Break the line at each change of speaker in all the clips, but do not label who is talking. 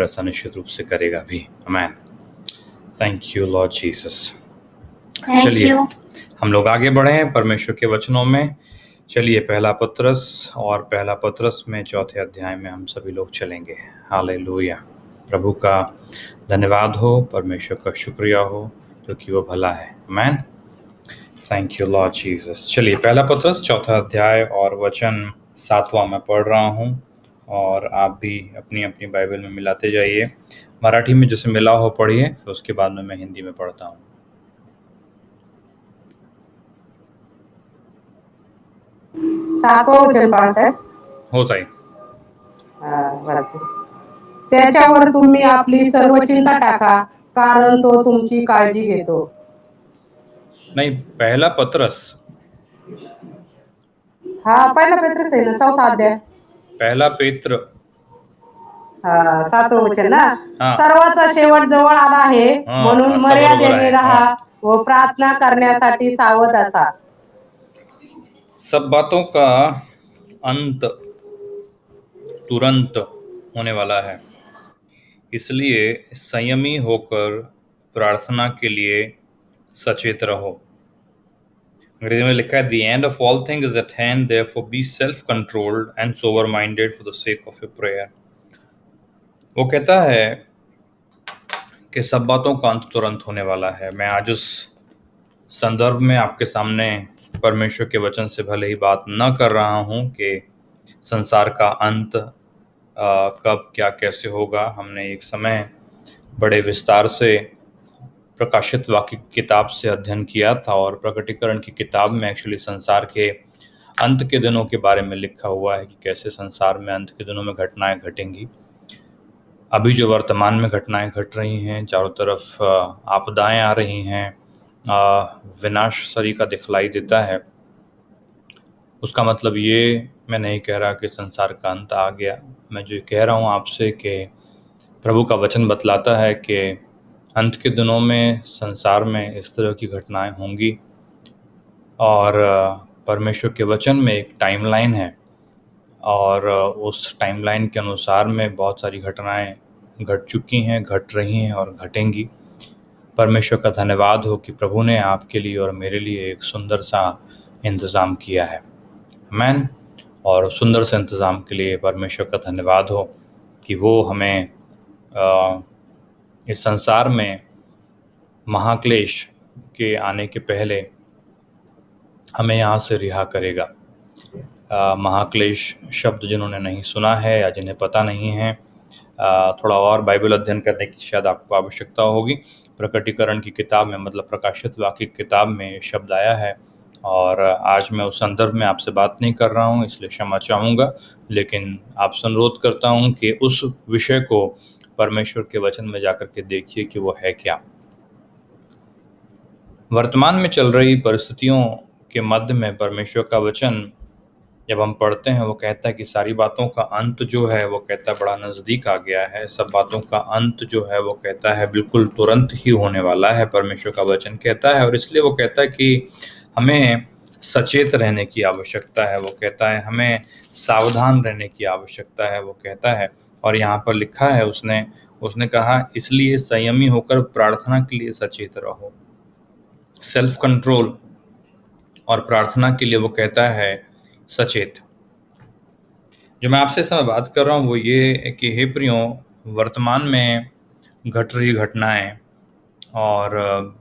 ऐसा निश्चित रूप से करेगा भी। आमीन। Thank you Lord Jesus.
Thank
चलिए
यू।
हम लोग आगे बढ़े हैं परमेश्वर के वचनों में। चलिए पहला पत्रस में चौथे अध्याय में हम सभी लोग चलेंगे। हालेलुया। प्रभु का धन्यवाद हो, परमेश्वर का शुक्रिया हो क्योंकि वो भला है। आमीन। Thank you Lord Jesus. चलिए पहला पत्रस चौथा अध्याय और वचन 7वां मैं पढ़ रहा हूँ और आप भी अपनी अपनी बाइबल में मिलाते जाइए। मराठी में जैसे मिला हो पढ़िए, फिर उसके बाद में मैं हिंदी में पढ़ता हूँ।
7वं वचन पाहताय.
हो ताई।
वाचते. त्याच्यावर तुम्ही आपली सर्व चिंता टाका, कारण तो तुमची काळजी घेतो.
नहीं, पहला पत्रस।
पहिला पेत्रस आहे ना, 4था अध्याय.
पहला पेत्र।
7वं वचन ना.
हाँ।
सर्वाचा शेवट जवळ आला आहे,
हाँ,
म्हणून
आता बरोबर
मर्यादेने
आहे.
राहा
हाँ।
व प्रार्थना करण्यासाठी सावध असा.
सब बातों का अंत तुरंत होने वाला है, इसलिए संयमी होकर प्रार्थना के लिए सचेत रहो। अंग्रेजी में लिखा है the end of all things is eight hand, therefore be self controlled and sober minded for the sake of your prayer. वो कहता है कि सब बातों का अंत तुरंत होने वाला है। मैं आज उस संदर्भ में आपके सामने परमेश्वर के वचन से भले ही बात न कर रहा हूँ कि संसार का अंत कब क्या कैसे होगा। हमने एक समय बड़े विस्तार से प्रकाशित वाक्य की किताब से अध्ययन किया था और प्रकटीकरण की किताब में एक्चुअली संसार के अंत के दिनों के बारे में लिखा हुआ है कि कैसे संसार में अंत के दिनों में घटनाएं घटेंगी। अभी जो वर्तमान में घटनाएं घट रही हैं, चारों तरफ आपदाएं आ रही हैं, विनाश सरी का दिखलाई देता है। उसका मतलब ये मैं नहीं कह रहा कि संसार का अंत आ गया। मैं जो कह रहा हूँ आपसे कि प्रभु का वचन बतलाता है कि अंत के दिनों में संसार में इस तरह की घटनाएं होंगी और परमेश्वर के वचन में एक टाइमलाइन है और उस टाइमलाइन के अनुसार में बहुत सारी घटनाएं घट चुकी हैं, घट रही हैं और घटेंगी। परमेश्वर का धन्यवाद हो कि प्रभु ने आपके लिए और मेरे लिए एक सुंदर सा इंतज़ाम किया है। आमीन। और सुंदर से इंतज़ाम के लिए परमेश्वर का धन्यवाद हो कि वो हमें इस संसार में महाक्लेश के आने के पहले हमें यहाँ से रिहा करेगा। महाक्लेश शब्द जिन्होंने नहीं सुना है या जिन्हें पता नहीं है, थोड़ा और बाइबल अध्ययन करने की शायद आपको आवश्यकता होगी। प्रकटीकरण की किताब में, मतलब प्रकाशित वाक्य की किताब में ये शब्द आया है और आज मैं उस संदर्भ में आपसे बात नहीं कर रहा हूँ, इसलिए क्षमा चाहूँगा। लेकिन आपसे अनुरोध करता हूँ कि उस विषय को परमेश्वर के वचन में जाकर के देखिए कि वो है क्या। वर्तमान में चल रही परिस्थितियों के मध्य में परमेश्वर का वचन जब हम पढ़ते हैं, वो कहता है कि सारी बातों का अंत जो है वो कहता है बड़ा नज़दीक आ गया है। सब बातों का अंत जो है वो कहता है बिल्कुल तुरंत ही होने वाला है, परमेश्वर का वचन कहता है। और इसलिए वो कहता है कि हमें सचेत रहने की आवश्यकता है। वो कहता है हमें सावधान रहने की आवश्यकता है। वो कहता है, और यहाँ पर लिखा है उसने कहा इसलिए संयमी होकर प्रार्थना के लिए सचेत रहो। सेल्फ कंट्रोल और प्रार्थना के लिए वो कहता है सचेत। जो मैं आपसे समय बात कर रहा हूँ वो ये है कि हे प्रियो, वर्तमान में घट रही घटनाएं और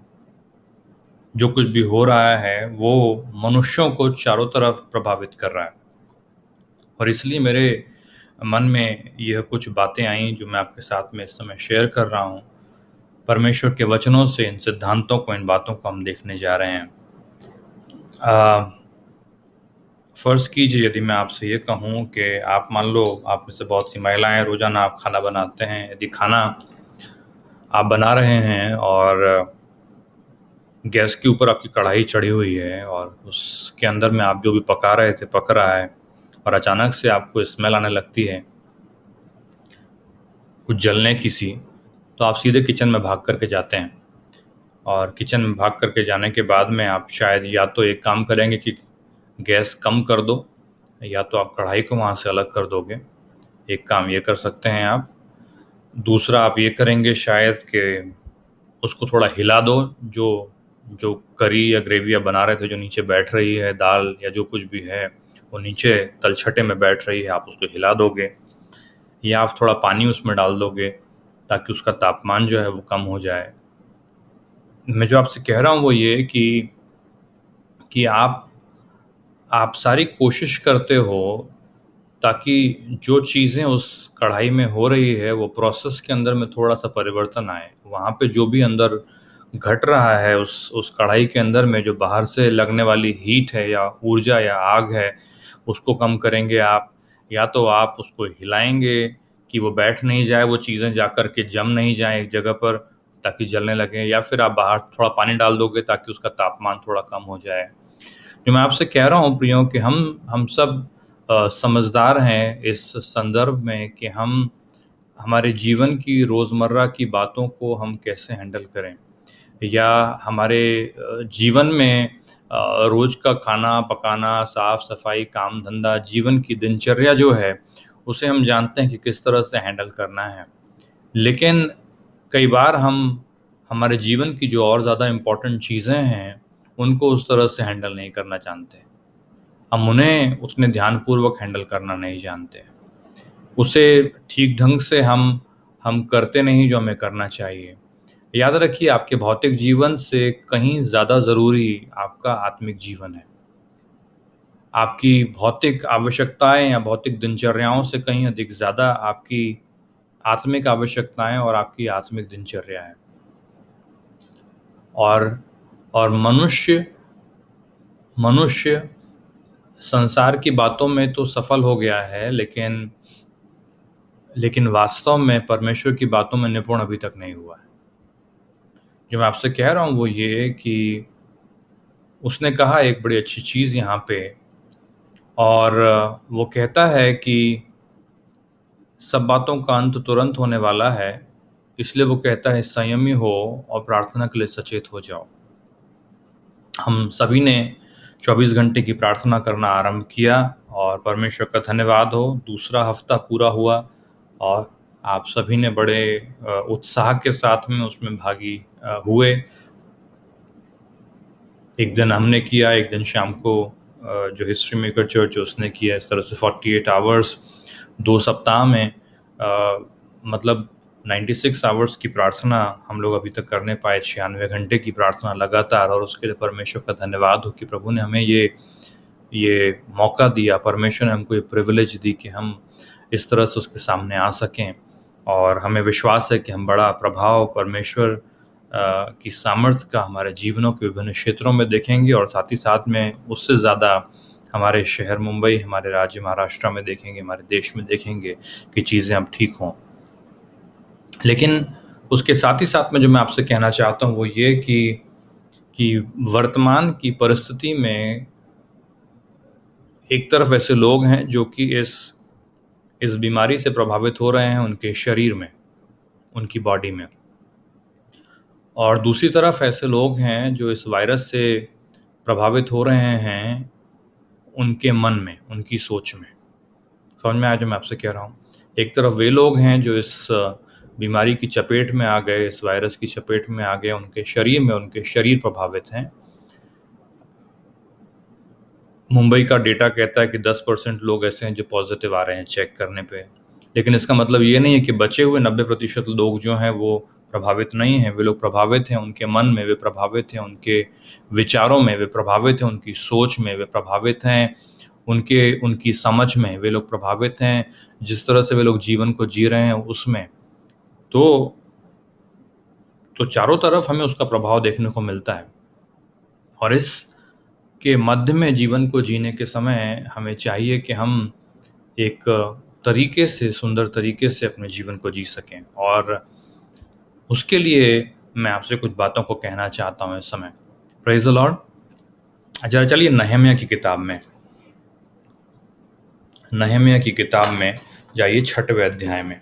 जो कुछ भी हो रहा है वो मनुष्यों को चारों तरफ प्रभावित कर रहा है। और इसलिए मेरे मन में यह कुछ बातें आई जो मैं आपके साथ में इस समय शेयर कर रहा हूँ। परमेश्वर के वचनों से इन सिद्धांतों को, इन बातों को हम देखने जा रहे हैं। फ़र्ज़ कीजिए यदि मैं आपसे ये कहूँ कि आप मान लो आप में से बहुत सी महिलाएं रोज़ाना आप खाना बनाते हैं। यदि खाना आप बना रहे हैं और गैस के ऊपर आपकी कढ़ाई चढ़ी हुई है और उसके अंदर में आप जो भी पका रहे थे पक रहा है और अचानक से आपको स्मेल आने लगती है कुछ जलने की सी, तो आप सीधे किचन में भाग करके जाते हैं। और किचन में भाग करके जाने के बाद में आप शायद या तो एक काम करेंगे कि गैस कम कर दो, या तो आप कढ़ाई को वहाँ से अलग कर दोगे। एक काम ये कर सकते हैं आप। दूसरा आप ये करेंगे शायद कि उसको थोड़ा हिला दो, जो जो करी या ग्रेवी आप बना रहे थे, जो नीचे बैठ रही है दाल या जो कुछ भी है, वो नीचे तलछटे में बैठ रही है, आप उसको हिला दोगे, या आप थोड़ा पानी उसमें डाल दोगे ताकि उसका तापमान जो है वो कम हो जाए। मैं जो आपसे कह रहा हूँ वो ये कि आप सारी कोशिश करते हो ताकि जो चीज़ें उस कढ़ाई में हो रही है वो प्रोसेस के अंदर में थोड़ा सा परिवर्तन आए। वहाँ पे जो भी अंदर घट रहा है उस कढ़ाई के अंदर में, जो बाहर से लगने वाली हीट है या ऊर्जा या आग है, उसको कम करेंगे आप। या तो आप उसको हिलाएंगे कि वो बैठ नहीं जाए, वो चीज़ें जाकर के जम नहीं जाए एक जगह पर ताकि जलने लगे, या फिर आप बाहर थोड़ा पानी डाल दोगे ताकि उसका तापमान थोड़ा कम हो जाए। जो मैं आपसे कह रहा हूँ प्रियो कि हम सब समझदार हैं इस संदर्भ में कि हम हमारे जीवन की रोज़मर्रा की बातों को हम कैसे हैंडल करें, या हमारे जीवन में रोज़ का खाना पकाना, साफ सफाई, काम धंधा, जीवन की दिनचर्या जो है उसे हम जानते हैं कि किस तरह से हैंडल करना है। लेकिन कई बार हम हमारे जीवन की जो और ज़्यादा इम्पोर्टेंट चीज़ें हैं उनको उस तरह से हैंडल नहीं करना जानते। हम उन्हें उतने ध्यानपूर्वक हैंडल करना नहीं जानते। उसे ठीक ढंग से हम करते नहीं जो हमें करना चाहिए। याद रखिए, आपके भौतिक जीवन से कहीं ज़्यादा ज़रूरी आपका आत्मिक जीवन है। आपकी भौतिक आवश्यकताएँ या भौतिक दिनचर्याओं से कहीं अधिक ज़्यादा आपकी आत्मिक आवश्यकताएँ और आपकी आत्मिक दिनचर्या है। और और मनुष्य मनुष्य संसार की बातों में तो सफल हो गया है, लेकिन वास्तव में परमेश्वर की बातों में निपुण अभी तक नहीं हुआ है। जो मैं आपसे कह रहा हूँ वो ये कि उसने कहा एक बड़ी अच्छी चीज़ यहाँ पे, और वो कहता है कि सब बातों का अंत तुरंत होने वाला है, इसलिए वो कहता है संयमी हो और प्रार्थना के लिए सचेत हो जाओ। हम सभी ने 24 घंटे की प्रार्थना करना आरंभ किया और परमेश्वर का धन्यवाद हो, दूसरा हफ्ता पूरा हुआ और आप सभी ने बड़े उत्साह के साथ में उसमें भागी हुए। एक दिन हमने किया, एक दिन शाम को जो हिस्ट्री मेकर चर्च है उसने किया। इस तरह से 48 आवर्स 2 सप्ताह में, मतलब 96 आवर्स की प्रार्थना हम लोग अभी तक करने पाए, 96 घंटे की प्रार्थना लगातार। और उसके लिए परमेश्वर का धन्यवाद हो कि प्रभु ने हमें ये मौका दिया, परमेश्वर ने हमको ये प्रिविलेज दी कि हम इस तरह से उसके सामने आ सकें। और हमें विश्वास है कि हम बड़ा प्रभाव परमेश्वर की सामर्थ्य का हमारे जीवनों के विभिन्न क्षेत्रों में देखेंगे, और साथ ही साथ में उससे ज़्यादा हमारे शहर मुंबई, हमारे राज्य महाराष्ट्र में देखेंगे, हमारे देश में देखेंगे कि चीज़ें अब ठीक हों। लेकिन उसके साथ ही साथ में जो मैं आपसे कहना चाहता हूँ वो ये कि वर्तमान की परिस्थिति में एक तरफ ऐसे लोग हैं जो कि इस बीमारी से प्रभावित हो रहे हैं उनके शरीर में, उनकी बॉडी में, और दूसरी तरफ ऐसे लोग हैं जो इस वायरस से प्रभावित हो रहे हैं उनके मन में, उनकी सोच में। समझ में आया जो मैं आपसे कह रहा हूँ? एक तरफ वे लोग हैं जो इस बीमारी की चपेट में आ गए, इस वायरस की चपेट में आ गए, उनके शरीर में, उनके शरीर प्रभावित हैं। मुंबई का डेटा कहता है कि 10% लोग ऐसे हैं जो पॉजिटिव आ रहे हैं चेक करने पे। लेकिन इसका मतलब ये नहीं है कि बचे हुए 90% लोग जो हैं वो प्रभावित नहीं हैं। वे लोग प्रभावित हैं, उनके मन में वे प्रभावित हैं, उनके विचारों में वे प्रभावित हैं, उनकी सोच में वे प्रभावित हैं, उनकी समझ में वे लोग प्रभावित हैं, जिस तरह से वे लोग जीवन को जी रहे हैं उसमें। तो चारों तरफ हमें उसका प्रभाव देखने को मिलता है। और इस के मध्य में जीवन को जीने के समय हमें चाहिए कि हम एक तरीके से, सुंदर तरीके से अपने जीवन को जी सकें। और उसके लिए मैं आपसे कुछ बातों को कहना चाहता हूँ इस समय। Praise the Lord. जरा चलिए नहम्याह की किताब में जाइए, 6वें अध्याय में।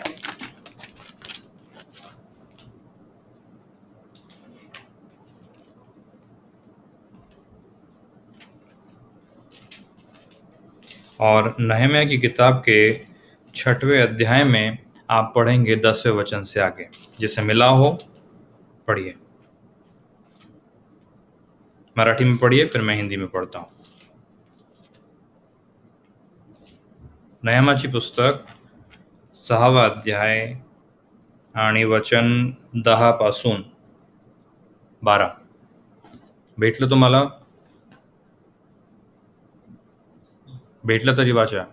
और नहम्याह की किताब के 6वें अध्याय में आप पढ़ेंगे 10वें वचन से आगे। जिसे मिला हो पढ़िए। मराठी में पढ़िए, फिर मैं हिंदी में पढ़ता हूँ। नेहमाची पुस्तक 6वा अध्याय आणि वचन 10 पासून 12. भेटलं तुम्हाला? भेटलं तरी वाचा.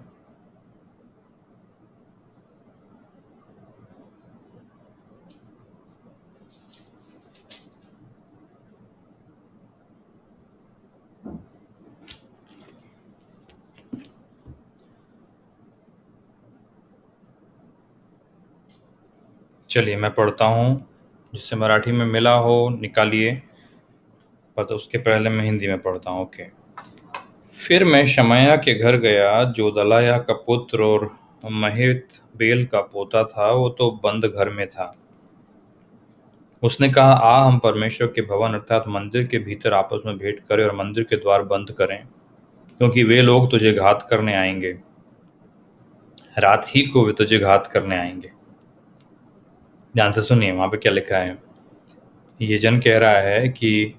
चलिए मैं पढ़ता हूँ। जिससे मराठी में मिला हो निकालिए, पर तो उसके पहले मैं हिंदी में पढ़ता हूँ। ओके। फिर मैं शमया के घर गया, जो दलाया का पुत्र और महित बेल का पोता था। वो तो बंद घर में था। उसने कहा, आ हम परमेश्वर के भवन अर्थात मंदिर के भीतर आपस में भेंट करें और मंदिर के द्वार बंद करें, क्योंकि वे लोग तुझे घात करने आएंगे। रात ही को वे तुझे घात करने आएंगे। ध्यान से सुनिए, वहां पे क्या लिखा है। ये जन कह रहा है कि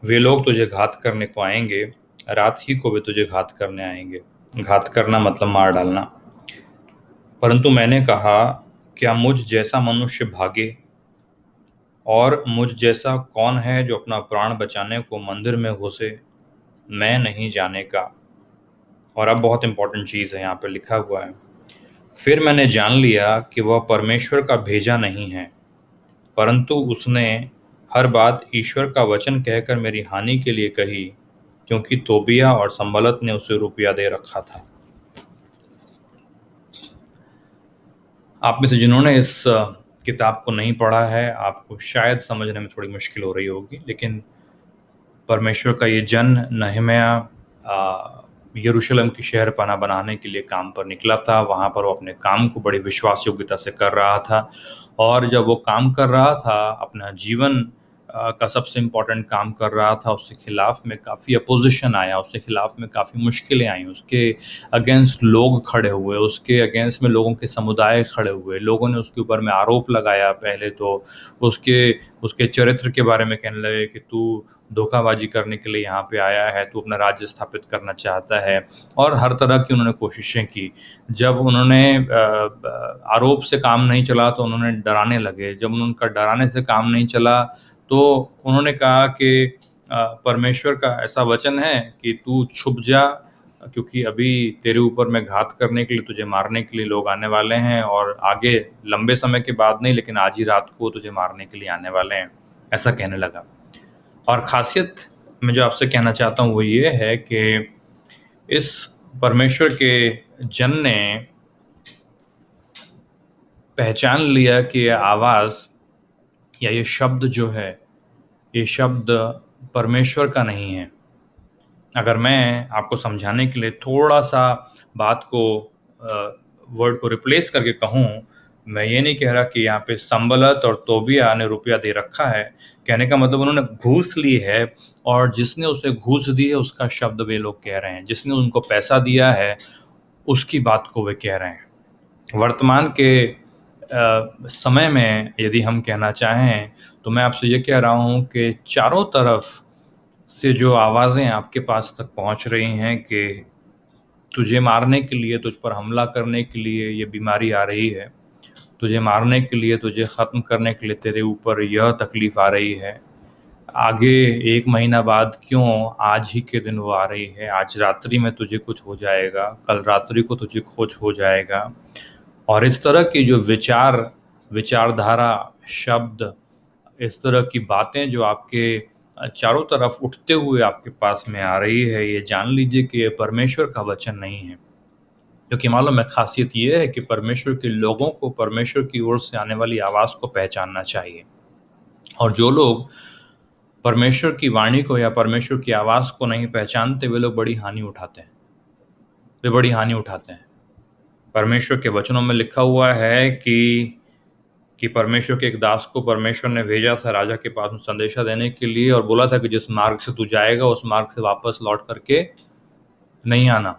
वे लोग तुझे घात करने को आएंगे, रात ही को वे तुझे घात करने आएंगे। घात करना मतलब मार डालना। परंतु मैंने कहा, क्या मुझ जैसा मनुष्य भागे? और मुझ जैसा कौन है जो अपना प्राण बचाने को मंदिर में घुसे? मैं नहीं जाने का। और अब बहुत इंपॉर्टेंट चीज है, यहाँ पे लिखा हुआ है, फिर मैंने जान लिया कि वह परमेश्वर का भेजा नहीं है, परंतु उसने हर बात ईश्वर का वचन कहकर मेरी हानि के लिए कही, क्योंकि तोबिया और संबलत ने उसे रुपया दे रखा था। आप में से जिन्होंने इस किताब को नहीं पढ़ा है, आपको शायद समझने में थोड़ी मुश्किल हो रही होगी, लेकिन परमेश्वर का ये जन नहम्याह यरूशलेम की शहरपना बनाने के लिए काम पर निकला था। वहाँ पर वो अपने काम को बड़ी विश्वास योग्यता से कर रहा था, और जब वो काम कर रहा था, अपना जीवन का सबसे इम्पोर्टेंट काम कर रहा था, उसके खिलाफ में काफ़ी अपोजिशन आया, उसके खिलाफ में काफ़ी मुश्किलें आई, उसके अगेंस्ट लोग खड़े हुए, उसके अगेंस्ट में लोगों के समुदाय खड़े हुए, लोगों ने उसके ऊपर में आरोप लगाया। पहले तो उसके उसके चरित्र के बारे में कहने लगे कि तू धोखाबाजी करने के लिए यहाँ पे आया है, तू अपना राज्य स्थापित करना चाहता है, और हर तरह की उन्होंने कोशिशें की। जब उन्होंने आरोप से काम नहीं चला तो उन्होंने डराने लगे। जब उनका डराने से काम नहीं चला तो उन्होंने कहा कि परमेश्वर का ऐसा वचन है कि तू छुप जा, क्योंकि अभी तेरे ऊपर में घात करने के लिए, तुझे मारने के लिए लोग आने वाले हैं, और आगे लंबे समय के बाद नहीं, लेकिन आज ही रात को तुझे मारने के लिए आने वाले हैं, ऐसा कहने लगा। और खासियत मैं जो आपसे कहना चाहता हूँ वो ये है कि इस परमेश्वर के जन ने पहचान लिया कि ये आवाज़ या ये शब्द जो है, ये शब्द परमेश्वर का नहीं है। अगर मैं आपको समझाने के लिए थोड़ा सा बात को वर्ड को रिप्लेस करके कहूँ, मैं ये नहीं कह रहा कि यहाँ पे संबलत और तोबिया ने रुपया दे रखा है। कहने का मतलब उन्होंने घूस ली है, और जिसने उसे घूस दी है उसका शब्द वे लोग कह रहे हैं। जिसने उनको पैसा दिया है उसकी बात को वे कह रहे हैं। वर्तमान के समय में यदि हम कहना चाहें तो मैं आपसे ये कह रहा हूँ कि चारों तरफ से जो आवाज़ें आपके पास तक पहुँच रही हैं कि तुझे मारने के लिए, तुझ पर हमला करने के लिए ये बीमारी आ रही है, तुझे मारने के लिए, तुझे ख़त्म करने के लिए तेरे ऊपर यह तकलीफ़ आ रही है, आगे 1 महीना बाद क्यों आज ही के दिन वो आ रही है, आज रात्रि में तुझे कुछ हो जाएगा, कल रात्रि को तुझे कुछ हो जाएगा। और इस तरह की जो विचारधारा, शब्द, इस तरह की बातें जो आपके चारों तरफ उठते हुए आपके पास में आ रही है, ये जान लीजिए कि ये परमेश्वर का वचन नहीं है। क्योंकि मालूम है, खासियत ये है कि परमेश्वर के लोगों को परमेश्वर की ओर से आने वाली आवाज़ को पहचानना चाहिए, और जो लोग परमेश्वर की वाणी को या परमेश्वर की आवाज़ को नहीं पहचानते, वे लोग बड़ी हानि उठाते हैं। वे बड़ी हानि उठाते हैं। परमेश्वर के वचनों में लिखा हुआ है कि परमेश्वर के एक दास को परमेश्वर ने भेजा था राजा के पास संदेशा देने के लिए, और बोला था कि जिस मार्ग से तू जाएगा उस मार्ग से वापस लौट करके नहीं आना।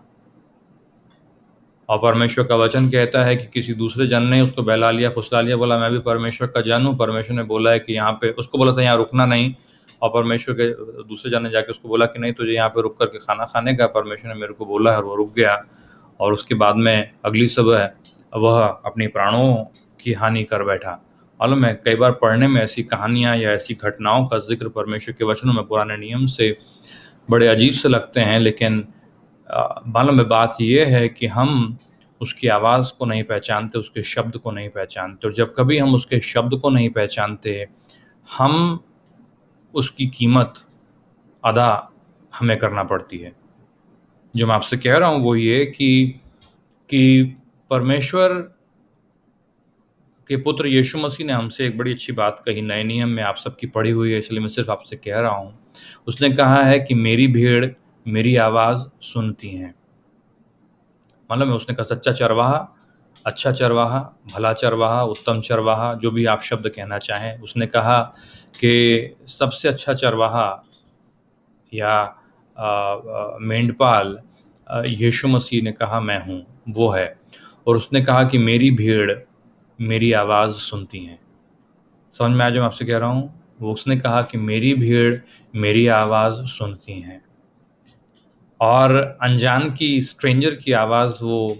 और परमेश्वर का वचन कहता है कि किसी दूसरे जन ने उसको बहला लिया, फुसला लिया, बोला मैं भी परमेश्वर का जन हूँ। परमेश्वर ने बोला है कि यहाँ पे, उसको बोला था यहाँ रुकना नहीं, और परमेश्वर के दूसरे जन ने जाके उसको बोला कि नहीं, तुझे यहाँ पे रुक करके खाना खाने का परमेश्वर ने मेरे को बोला है, और वो रुक गया। और उसके बाद में अगली सुबह वह अपने प्राणों की हानि कर बैठा। मालूम है, कई बार पढ़ने में ऐसी कहानियाँ या ऐसी घटनाओं का जिक्र परमेश्वर के वचनों में पुराने नियम से बड़े अजीब से लगते हैं, लेकिन मालूम है बात यह है कि हम उसकी आवाज़ को नहीं पहचानते, उसके शब्द को नहीं पहचानते, और जब कभी हम उसके शब्द को नहीं पहचानते, हम उसकी कीमत अदा हमें करना पड़ती है। जो मैं आपसे कह रहा हूँ वो ये कि परमेश्वर के पुत्र यीशु मसीह ने हमसे एक बड़ी अच्छी बात कही, नए नियम में, आप सबकी पढ़ी हुई है, इसलिए मैं सिर्फ आपसे कह रहा हूँ। उसने कहा है कि मेरी भीड़ मेरी आवाज़ सुनती हैं। मतलब उसने कहा सच्चा चरवाहा, अच्छा चरवाहा, भला चरवाहा, उत्तम चरवाहा, जो भी आप शब्द कहना चाहें। उसने कहा कि सबसे अच्छा चरवाहा या मेंढपाल यीशु मसीह ने कहा मैं हूँ, वो है। और उसने कहा कि मेरी भीड़ मेरी आवाज़ सुनती हैं। समझ में आया जो मैं आपसे कह रहा हूँ? वो उसने कहा कि मेरी भीड़ मेरी आवाज़ सुनती हैं, और अनजान की, स्ट्रेंजर की आवाज़ वो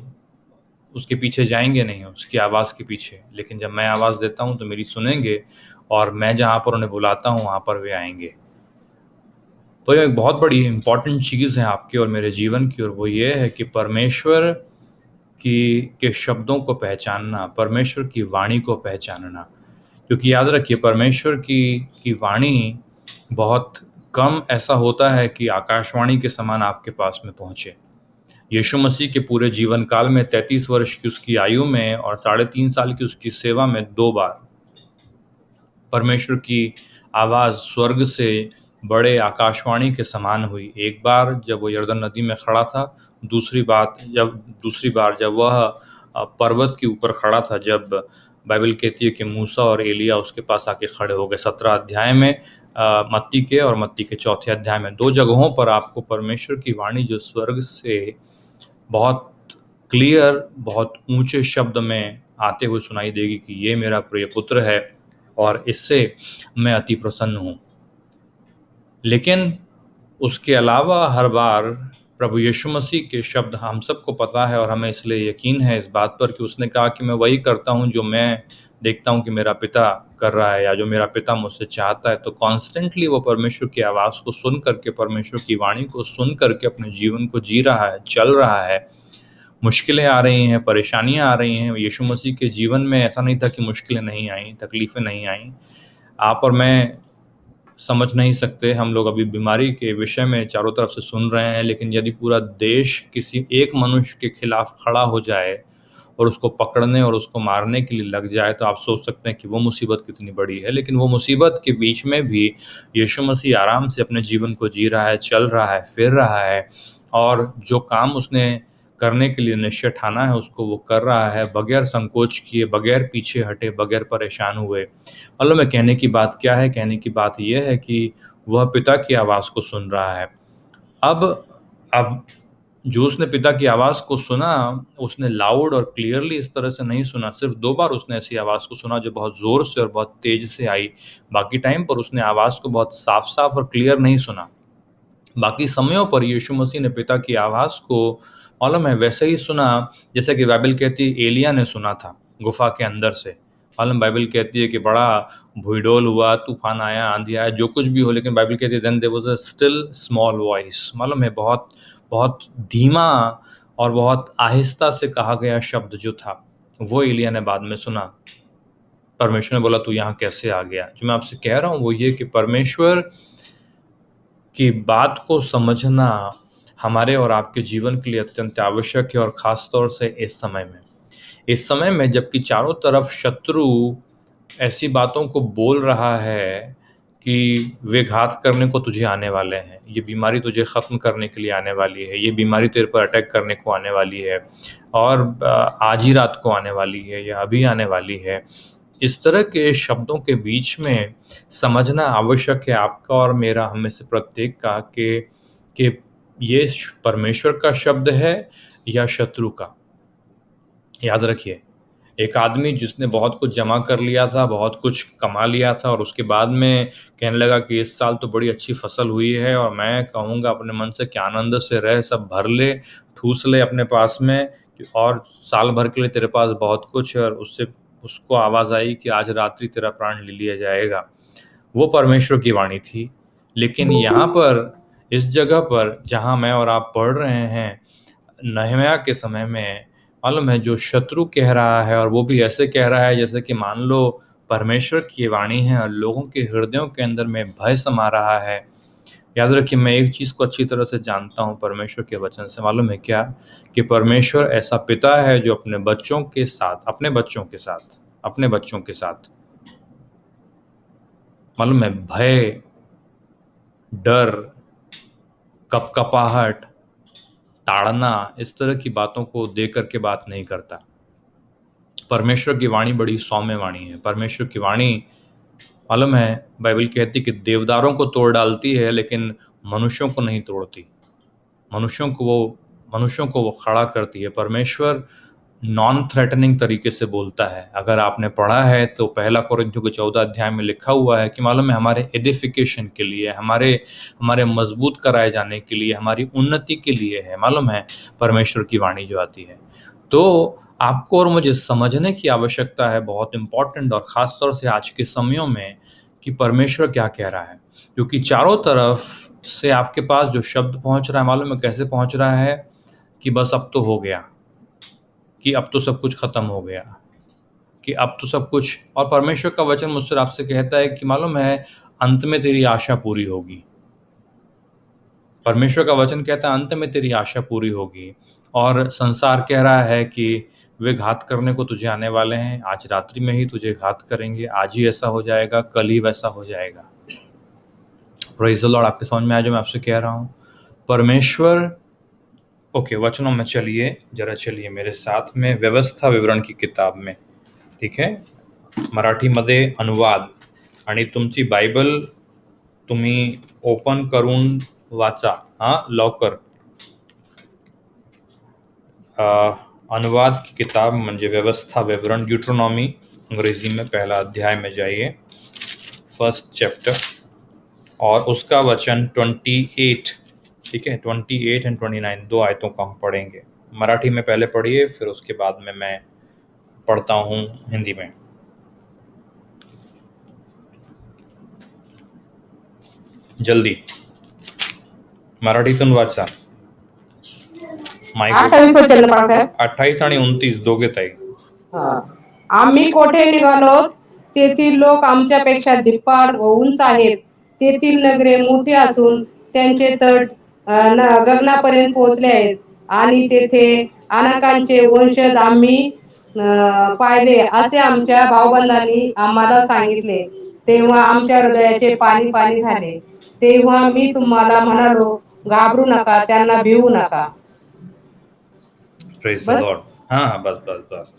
उसके पीछे जाएंगे नहीं, उसकी आवाज़ के पीछे। लेकिन जब मैं आवाज़ देता हूँ तो मेरी सुनेंगे, और मैं जहाँ पर उन्हें बुलाता हूँ वहाँ पर वे आएंगे। तो ये एक बहुत बड़ी इम्पॉर्टेंट चीज़ है आपके और मेरे जीवन की, और वो ये है कि परमेश्वर के शब्दों को पहचानना, परमेश्वर की वाणी को पहचानना। क्योंकि याद रखिए, परमेश्वर की वाणी बहुत कम ऐसा होता है कि आकाशवाणी के समान आपके पास में पहुँचे। यीशु मसीह के पूरे जीवन काल में 33 वर्ष की उसकी आयु में और 3.5 साल की उसकी सेवा में 2 बार परमेश्वर की आवाज़ स्वर्ग से बड़े आकाशवाणी के समान हुई। एक बार जब वो यरदन नदी में खड़ा था, दूसरी बार जब वह पर्वत के ऊपर खड़ा था, जब बाइबल कहती है कि मूसा और एलिया उसके पास आके खड़े हो गए। 17 अध्याय में मत्ती के और मत्ती के 4थे अध्याय में 2 जगहों पर आपको परमेश्वर की वाणी जो स्वर्ग से बहुत क्लियर, बहुत ऊंचे शब्द में आते हुए सुनाई देगी कि ये मेरा प्रिय पुत्र है और इससे मैं अति प्रसन्न हूँ। लेकिन उसके अलावा हर बार प्रभु यीशु मसीह के शब्द हम सबको पता है, और हमें इसलिए यकीन है इस बात पर कि उसने कहा कि मैं वही करता हूँ जो मैं देखता हूँ कि मेरा पिता कर रहा है, या जो मेरा पिता मुझसे चाहता है। तो कॉन्स्टेंटली वो परमेश्वर की आवाज़ को सुन करके, परमेश्वर की वाणी को सुन करके अपने जीवन को जी रहा है, चल रहा है। मुश्किलें आ रही हैं, परेशानियां आ रही हैं। यीशु मसीह के जीवन में ऐसा नहीं था कि मुश्किलें नहीं आईं, तकलीफ़ें नहीं आईं। आप और मैं समझ नहीं सकते, हम लोग अभी बीमारी के विषय में चारों तरफ से सुन रहे हैं, लेकिन यदि पूरा देश किसी एक मनुष्य के खिलाफ खड़ा हो जाए और उसको पकड़ने और उसको मारने के लिए लग जाए, तो आप सोच सकते हैं कि वो मुसीबत कितनी बड़ी है। लेकिन वो मुसीबत के बीच में भी यीशु मसीह आराम से अपने जीवन को जी रहा है, चल रहा है, फिर रहा है, और जो काम उसने करने के लिए निश्चय ठाना है उसको वो कर रहा है, बगैर संकोच किए, बगैर पीछे हटे, बगैर परेशान हुए। मतलब मैं कहने की बात क्या है? कहने की बात यह है कि वह पिता की आवाज़ को सुन रहा है। अब जो उसने पिता की आवाज़ को सुना, उसने लाउड और क्लियरली इस तरह से नहीं सुना। सिर्फ 2 बार उसने ऐसी आवाज़ को सुना जो बहुत ज़ोर से और बहुत तेज़ से आई। बाकी टाइम पर उसने आवाज़ को बहुत साफ-साफ और क्लियर नहीं सुना। बाकी समयों पर यीशु मसीह ने पिता की आवाज़ को मालूम है वैसे ही सुना जैसे कि बाइबल कहती है एलिया ने सुना था गुफा के अंदर से। मालूम बाइबल कहती है कि बड़ा भूईडोल हुआ, तूफान आया, आंधी आया, जो कुछ भी हो, लेकिन बाइबल कहती है then there was a still small voice. मालूम है बहुत बहुत धीमा और बहुत आहिस्ता से कहा गया शब्द जो था वो एलिया ने बाद में सुना। परमेश्वर ने बोला तू यहाँ कैसे आ गया? जो मैं आपसे कह रहा हूँ वो ये कि परमेश्वर की बात को समझना हमारे और आपके जीवन के लिए अत्यंत आवश्यक है, और ख़ास तौर से इस समय में जबकि चारों तरफ शत्रु ऐसी बातों को बोल रहा है कि वे घात करने को तुझे आने वाले हैं, ये बीमारी तुझे ख़त्म करने के लिए आने वाली है, ये बीमारी तेरे पर अटैक करने को आने वाली है, और आज ही रात को आने वाली है या अभी आने वाली है। इस तरह के शब्दों के बीच में समझना आवश्यक है आपका और मेरा, हम में से प्रत्येक का, कि ये परमेश्वर का शब्द है या शत्रु का। याद रखिए, एक आदमी जिसने बहुत कुछ जमा कर लिया था, बहुत कुछ कमा लिया था और उसके बाद में कहने लगा कि इस साल तो बड़ी अच्छी फसल हुई है और मैं कहूँगा अपने मन से कि आनंद से रह, सब भर ले, ठूस ले अपने पास में, और साल भर के लिए तेरे पास बहुत कुछ है। और उससे उसको आवाज़ आई कि आज रात्रि तेरा प्राण ले लिया जाएगा। वो परमेश्वर की वाणी थी। लेकिन यहाँ पर, इस जगह पर जहाँ मैं और आप पढ़ रहे हैं, नहम्याह के समय में, मालूम है, जो शत्रु कह रहा है, और वो भी ऐसे कह रहा है जैसे कि मान लो परमेश्वर की वाणी है और लोगों के हृदयों के अंदर में भय समा रहा है। याद रखिए, मैं एक चीज़ को अच्छी तरह से जानता हूँ परमेश्वर के वचन से, मालूम है क्या? कि परमेश्वर ऐसा पिता है जो अपने बच्चों के साथ, अपने बच्चों के साथ, मालूम है, भय, डर, कपकपाहट, ताड़ना, इस तरह की बातों को दे करके बात नहीं करता। परमेश्वर की वाणी बड़ी सौम्य वाणी है। परमेश्वर की वाणी, मालूम है, बाइबल कहती कि देवदारों को तोड़ डालती है लेकिन मनुष्यों को नहीं तोड़ती। मनुष्यों को वो मनुष्यों को वो खड़ा करती है। परमेश्वर नॉन थ्रेटनिंग तरीके से बोलता है। अगर आपने पढ़ा है तो पहला कोरिन्थियों के 14 अध्याय में लिखा हुआ है कि मालूम है, हमारे एडिफिकेशन के लिए, हमारे हमारे मजबूत कराए जाने के लिए, हमारी उन्नति के लिए है, मालूम है, परमेश्वर की वाणी जो आती है। तो आपको और मुझे समझने की आवश्यकता है, बहुत इम्पोर्टेंट, और ख़ास तौर से आज के समयों में, कि परमेश्वर क्या कह रहा है। क्योंकि चारों तरफ से आपके पास जो शब्द पहुंच रहा है, मालूम है कैसे पहुंच रहा है? कि बस अब तो हो गया, कि अब तो सब कुछ खत्म हो गया, कि अब तो सब कुछ। और परमेश्वर का वचन मुझसे आपसे कहता है कि मालूम है, अंत में तेरी आशा पूरी होगी। परमेश्वर का वचन कहता है अंत में तेरी आशा पूरी होगी। और संसार कह रहा है कि वे घात करने को तुझे आने वाले हैं, आज रात्रि में ही तुझे घात करेंगे, आज ही ऐसा हो जाएगा, कल ही वैसा हो जाएगा। Praise the Lord. आपके समझ में आया जो मैं आपसे कह रहा हूँ? परमेश्वर, ओके, वचनों में चलिए, जरा चलिए मेरे साथ में व्यवस्था विवरण की किताब में, ठीक है? मराठीमध्ये अनुवाद, आणि तुमची बायबल तुम्ही ओपन करून वाचा, हां, लवकर। अनुवाद की किताब म्हणजे व्यवस्था विवरण, ड्यूट्रोनॉमी, अंग्रेजी में पहला अध्याय में जाइए, फर्स्ट चैप्टर, और उसका वचन 28, ठीक है, 28 एंड 29, दो आयतों को हम पढ़ेंगे। मराठी में पहले पढ़िए, फिर उसके बाद में मैं पढ़ता हूँ हिंदी में। जल्दी, मराठीतून वाचा। माईक
28 वचन बाळासाहेब.
28 आणि 29 दोघे ताई.
हा. आम्ही कोठे निघालो, तेथील लोक आमच्यापेक्षा धिप्पाड व उंच आहेत. तेथील नगरे मोठी असून त्यांचे तट गगनापर्यंत पोहोचले आहेत. आणि तेथे अनेकांचे वंशज आम्ही पाहिले असे आमच्या भाऊबंधांनी आम्हाला सांगितले. तेव्हा आमच्या हृदयाचे पाणी पाणी झाले. तेव्हा मी तुम्हाला म्हणालो, घाबरू नका, त्यांना भिवू नका.
Praise the
bus.
लॉर्ड। हाँ हाँ, बस बस बस।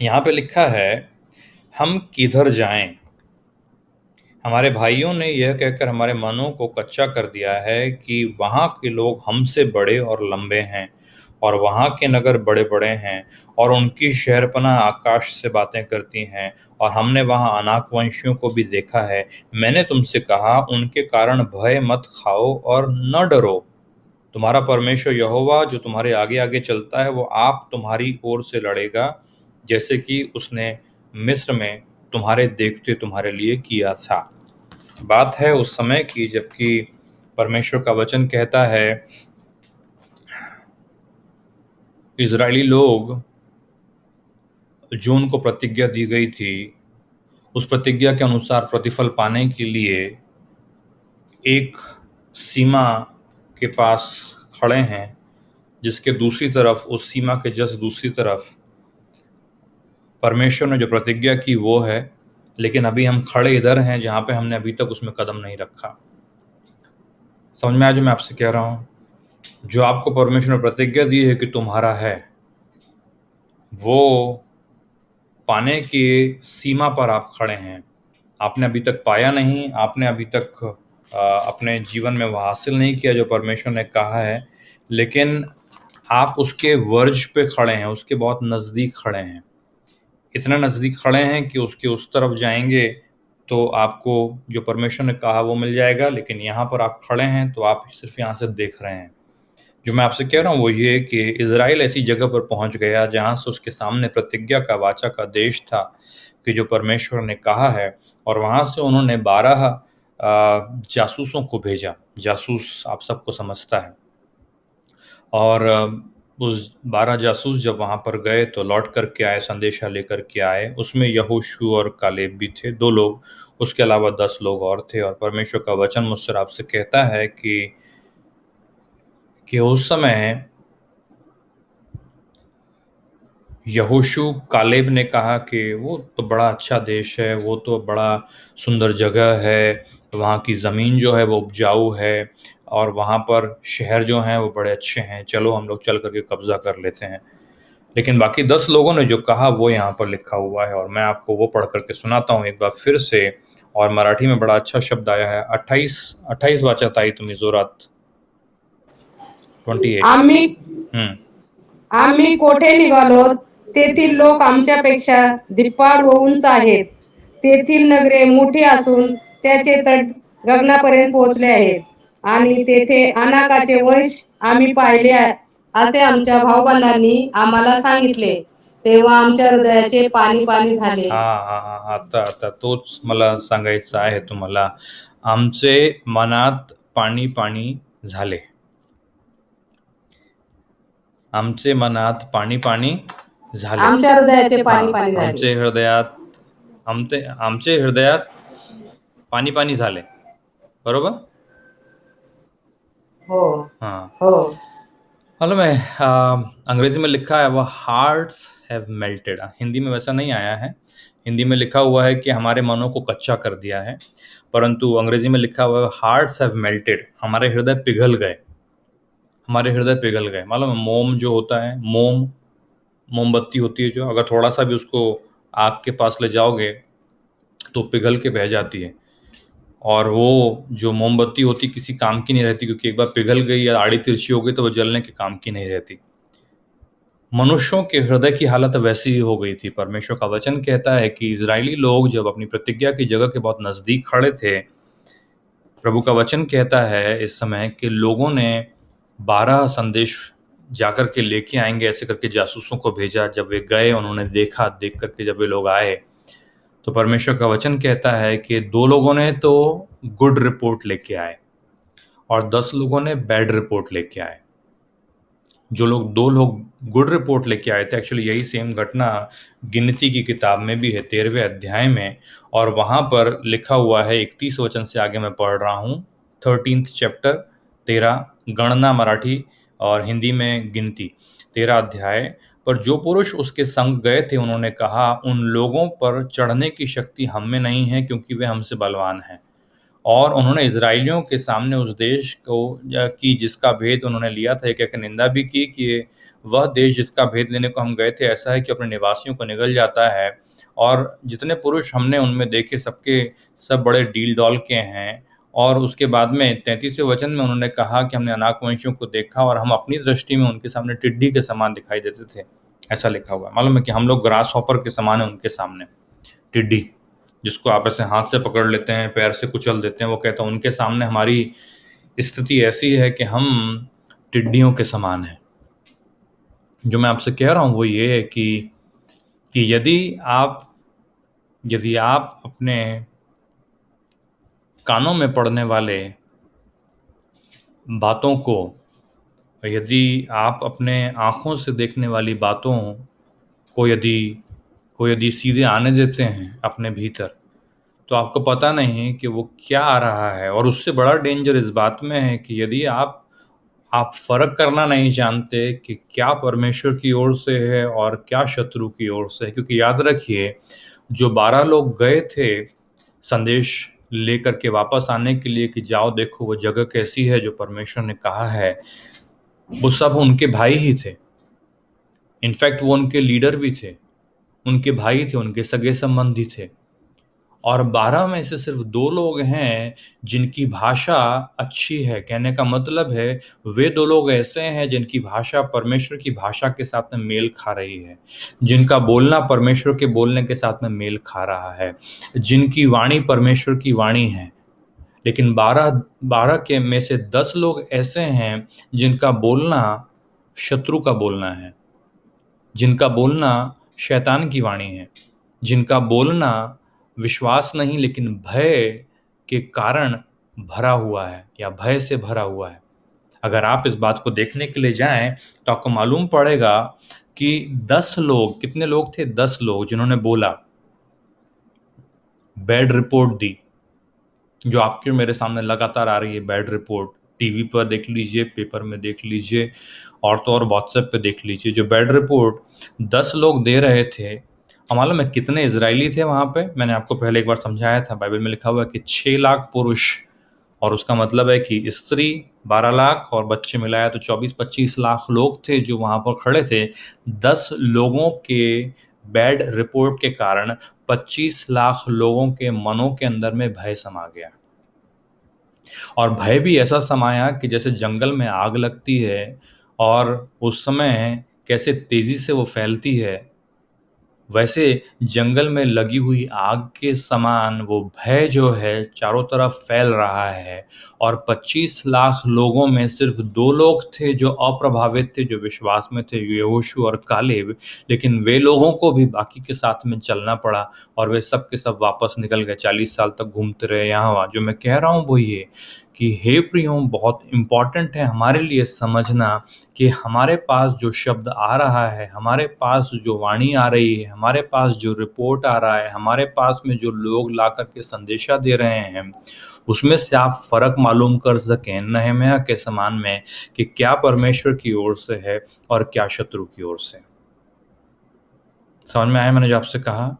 यहाँ पे लिखा है, हम किधर जाएं? हमारे भाइयों ने यह कहकर हमारे मनों को कच्चा कर दिया है कि वहाँ के लोग हमसे बड़े और लंबे हैं, और वहाँ के नगर बड़े बड़े हैं, और उनकी शहरपनाह आकाश से बातें करती हैं, और हमने वहाँ अनाकवंशियों को भी देखा है। मैंने तुमसे कहा, उनके कारण भय मत खाओ और न डरो। तुम्हारा परमेश्वर यहोवा जो तुम्हारे आगे आगे चलता है, वो आप तुम्हारी ओर से लड़ेगा, जैसे कि उसने मिस्र में तुम्हारे देखते तुम्हारे लिए किया था। बात है उस समय की जबकि परमेश्वर का वचन कहता है, इजरायली लोग, जो उनको प्रतिज्ञा दी गई थी, उस प्रतिज्ञा के अनुसार प्रतिफल पाने के लिए एक सीमा के पास खड़े हैं, जिसके दूसरी तरफ, उस सीमा के जस्ट दूसरी तरफ परमेश्वर ने जो प्रतिज्ञा की वो है। लेकिन अभी हम खड़े इधर हैं जहाँ पे हमने अभी तक उसमें कदम नहीं रखा। समझ में आया जो मैं आपसे कह रहा हूँ? जो आपको परमेश्वर ने प्रतिज्ञा दी है कि तुम्हारा है, वो पाने की सीमा पर आप खड़े हैं। आपने अभी तक पाया नहीं, आपने अभी तक अपने जीवन में वो हासिल नहीं किया जो परमेश्वर ने कहा है, लेकिन आप उसके वर्ज पे खड़े हैं, उसके बहुत नज़दीक खड़े हैं, इतना नज़दीक खड़े हैं कि उसके उस तरफ जाएंगे तो आपको जो परमेश्वर ने कहा वो मिल जाएगा, लेकिन यहाँ पर आप खड़े हैं तो आप सिर्फ यहाँ से देख रहे हैं। जो मैं आपसे कह रहा हूँ वो ये कि इज़राइल ऐसी जगह पर पहुंच गया जहाँ से उसके सामने प्रतिज्ञा का वाचा का देश था कि जो परमेश्वर ने कहा है, और वहाँ से उन्होंने 12 जासूसों को भेजा। जासूस आप सबको समझता है। और उस 12 जासूस जब वहाँ पर गए तो लौट कर के आए, संदेशा लेकर के आए। उसमें यहोशू और कालेब भी थे, 2 लोग, उसके अलावा 10 लोग और थे। और परमेश्वर का वचन मुझसे आपसे कहता है कि उस समय यहोशू कालेब ने कहा कि वो तो बड़ा अच्छा देश है, वो तो बड़ा सुंदर जगह है, वहाँ की ज़मीन जो है वो उपजाऊ है, और वहाँ पर शहर जो हैं वो बड़े अच्छे हैं, चलो हम लोग चल करके कब्ज़ा कर लेते हैं। लेकिन बाकी 10 लोगों ने जो कहा वो यहाँ पर लिखा हुआ है, और मैं आपको वो पढ़ करके सुनाता हूँ एक बार फिर से। और मराठी में बड़ा अच्छा शब्द आया है, 28 वाचत आई तुम्ही जोरात, 28।
आम्ही
हम्म।
आम्ही कोठे निघालो, तेथील लोक आमच्यापेक्षा धिप्पाड व उंच आहेत. तेथील नगरे मोठी असून त्याचे तट गगनापर्यंत पोहोचले आहेत. आणि तेथे अनाकाचे वंश आम्ही पाहिले असे आमच्या भाऊबंधांनी आम्हाला सांगितले. तेव्हा आमच्या हृदयाचे पाणी पाणी झाले.
हा, आता तोच मला सांगायचं आहे तुम्हाला. आमचे मनात पाणी पाणी झाले. आमचे मनात पाणी पाणी झाले.
आमच्या हृदयाचे पाणी पाणी झाले.
आमचे हृदयात पाणी पाणी झाले. बरोबर.
हो
हाँ,
हो.
मालूम है, अंग्रेजी में लिखा है वह हार्ट्स हैव मेल्टेड। हिंदी में वैसा नहीं आया है। हिंदी में लिखा हुआ है कि हमारे मनों को कच्चा कर दिया है, परंतु अंग्रेजी में लिखा हुआ है हार्ट्स हैव मेल्टेड, हमारे हृदय पिघल गए। हमारे हृदय पिघल गए। मालूम है, मोम जो होता है, मोमबत्ती होती है जो, अगर थोड़ा सा भी उसको आग के पास ले जाओगे तो पिघल के बह जाती है। और वो जो मोमबत्ती होती किसी काम की नहीं रहती, क्योंकि एक बार पिघल गई या आड़ी तिरछी हो गई तो वो जलने के काम की नहीं रहती। मनुष्यों के हृदय की हालत वैसी ही हो गई थी। परमेश्वर का वचन कहता है कि इजरायली लोग जब अपनी प्रतिज्ञा की जगह के बहुत नज़दीक खड़े थे, प्रभु का वचन कहता है इस समय कि लोगों ने 12 संदेश जाकर के लेके आएंगे ऐसे करके जासूसों को भेजा। जब वे गए, उन्होंने देखा, देख करके जब वे लोग आए तो परमेश्वर का वचन कहता है कि 2 लोगों ने तो गुड रिपोर्ट लेके आए और 10 लोगों ने बैड रिपोर्ट लेके आए। जो लोग 2 लोग गुड रिपोर्ट लेके आए थे, एक्चुअली यही सेम घटना गिनती की किताब में भी है, 13वें अध्याय में। और वहाँ पर लिखा हुआ है 31 वचन से आगे मैं पढ़ रहा हूँ, 13th चैप्टर, 13, गणना मराठी और हिंदी में गिनती, 13 अध्याय। पर जो पुरुष उसके संग गए थे उन्होंने कहा, उन लोगों पर चढ़ने की शक्ति हम में नहीं है, क्योंकि वे हमसे बलवान हैं। और उन्होंने इजराइलियों के सामने उस देश को की जिसका भेद उन्होंने लिया था, एक निंदा भी की कि वह देश जिसका भेद लेने को हम गए थे ऐसा है कि अपने निवासियों को निगल जाता है। और जितने पुरुष हमने उनमें देखे सबके सब बड़े डील डॉल के हैं। और उसके बाद में 33वें वचन में उन्होंने कहा कि हमने अनाकवंशियों को देखा और हम अपनी दृष्टि में उनके सामने टिड्डी के समान दिखाई देते थे, ऐसा लिखा हुआ है। मालूम है कि हम लोग ग्रास हॉपर के समान है उनके सामने। टिड्डी जिसको आप ऐसे हाथ से पकड़ लेते हैं, पैर से कुचल देते हैं, वो कहता है उनके सामने हमारी स्थिति ऐसी है कि हम टिड्डियों के समान हैं। जो मैं आपसे कह रहा हूँ वो ये है कि यदि आप अपने कानों में पड़ने वाले बातों को, यदि आप अपने आँखों से देखने वाली बातों को यदि सीधे आने देते हैं अपने भीतर, तो आपको पता नहीं कि वो क्या आ रहा है। और उससे बड़ा डेंजर इस बात में है कि यदि आप फर्क करना नहीं जानते कि क्या परमेश्वर की ओर से है और क्या शत्रु की ओर से है। क्योंकि याद रखिए, जो 12 लोग गए थे संदेश लेकर के वापस आने के लिए कि जाओ देखो वो जगह कैसी है जो परमेश्वर ने कहा है, वो सब उनके भाई ही थे। इनफैक्ट वो उनके लीडर भी थे, उनके भाई थे, उनके सगे संबंधी थे। और 12 में से सिर्फ 2 लोग हैं जिनकी भाषा अच्छी है। कहने का मतलब है वे 2 लोग ऐसे हैं जिनकी भाषा परमेश्वर की भाषा के साथ में मेल खा रही है, जिनका बोलना परमेश्वर के बोलने के साथ में मेल खा रहा है, जिनकी वाणी परमेश्वर की वाणी है। लेकिन 12 के में से 10 लोग ऐसे हैं जिनका बोलना शत्रु का बोलना है, जिनका बोलना शैतान की वाणी है, जिनका बोलना विश्वास नहीं लेकिन भय के कारण भरा हुआ है या भय से भरा हुआ है। अगर आप इस बात को देखने के लिए जाएं तो आपको मालूम पड़ेगा कि 10 लोग, कितने लोग थे? 10 लोग जिन्होंने बोला, बैड रिपोर्ट दी, जो आपके मेरे सामने लगातार आ रही है बैड रिपोर्ट। टीवी पर देख लीजिए, पेपर में देख लीजिए, और तो और व्हाट्सएप पे देख लीजिए। जो बैड रिपोर्ट 10 लोग दे रहे थे, और मालूम है कितने इजरायली थे वहां पे? मैंने आपको पहले एक बार समझाया था, बाइबल में लिखा हुआ है कि 6 लाख पुरुष, और उसका मतलब है कि स्त्री 12 लाख और बच्चे मिलाया तो 24-25 लाख लोग थे जो वहां पर खड़े थे। 10 लोगों के बैड रिपोर्ट के कारण 25 लाख लोगों के मनों के अंदर में भय समा गया। और भय भी ऐसा समाया कि जैसे जंगल में आग लगती है और उस समय कैसे तेजी से वो फैलती है, वैसे जंगल में लगी हुई आग के समान वो भय जो है चारों तरफ फैल रहा है। और 25 लाख लोगों में सिर्फ 2 लोग थे जो अप्रभावित थे, जो विश्वास में थे, यहोशू और कालेब। लेकिन वे लोगों को भी बाकी के साथ में चलना पड़ा और वे सब के सब वापस निकल गए, 40 साल तक घूमते रहे यहाँ वहाँ। जो मैं कह रहा हूँ वो ये कि हे प्रियों, बहुत इम्पॉर्टेंट है हमारे लिए समझना कि हमारे पास जो शब्द आ रहा है, हमारे पास जो वाणी आ रही है, हमारे पास जो रिपोर्ट आ रहा है, हमारे पास में जो लोग ला करके संदेशा दे रहे हैं, उसमें से आप फर्क मालूम कर सकें नहम्याह के समान में कि क्या परमेश्वर की ओर से है और क्या शत्रु की ओर से। समझ में आया मैंने जो आपसे कहा?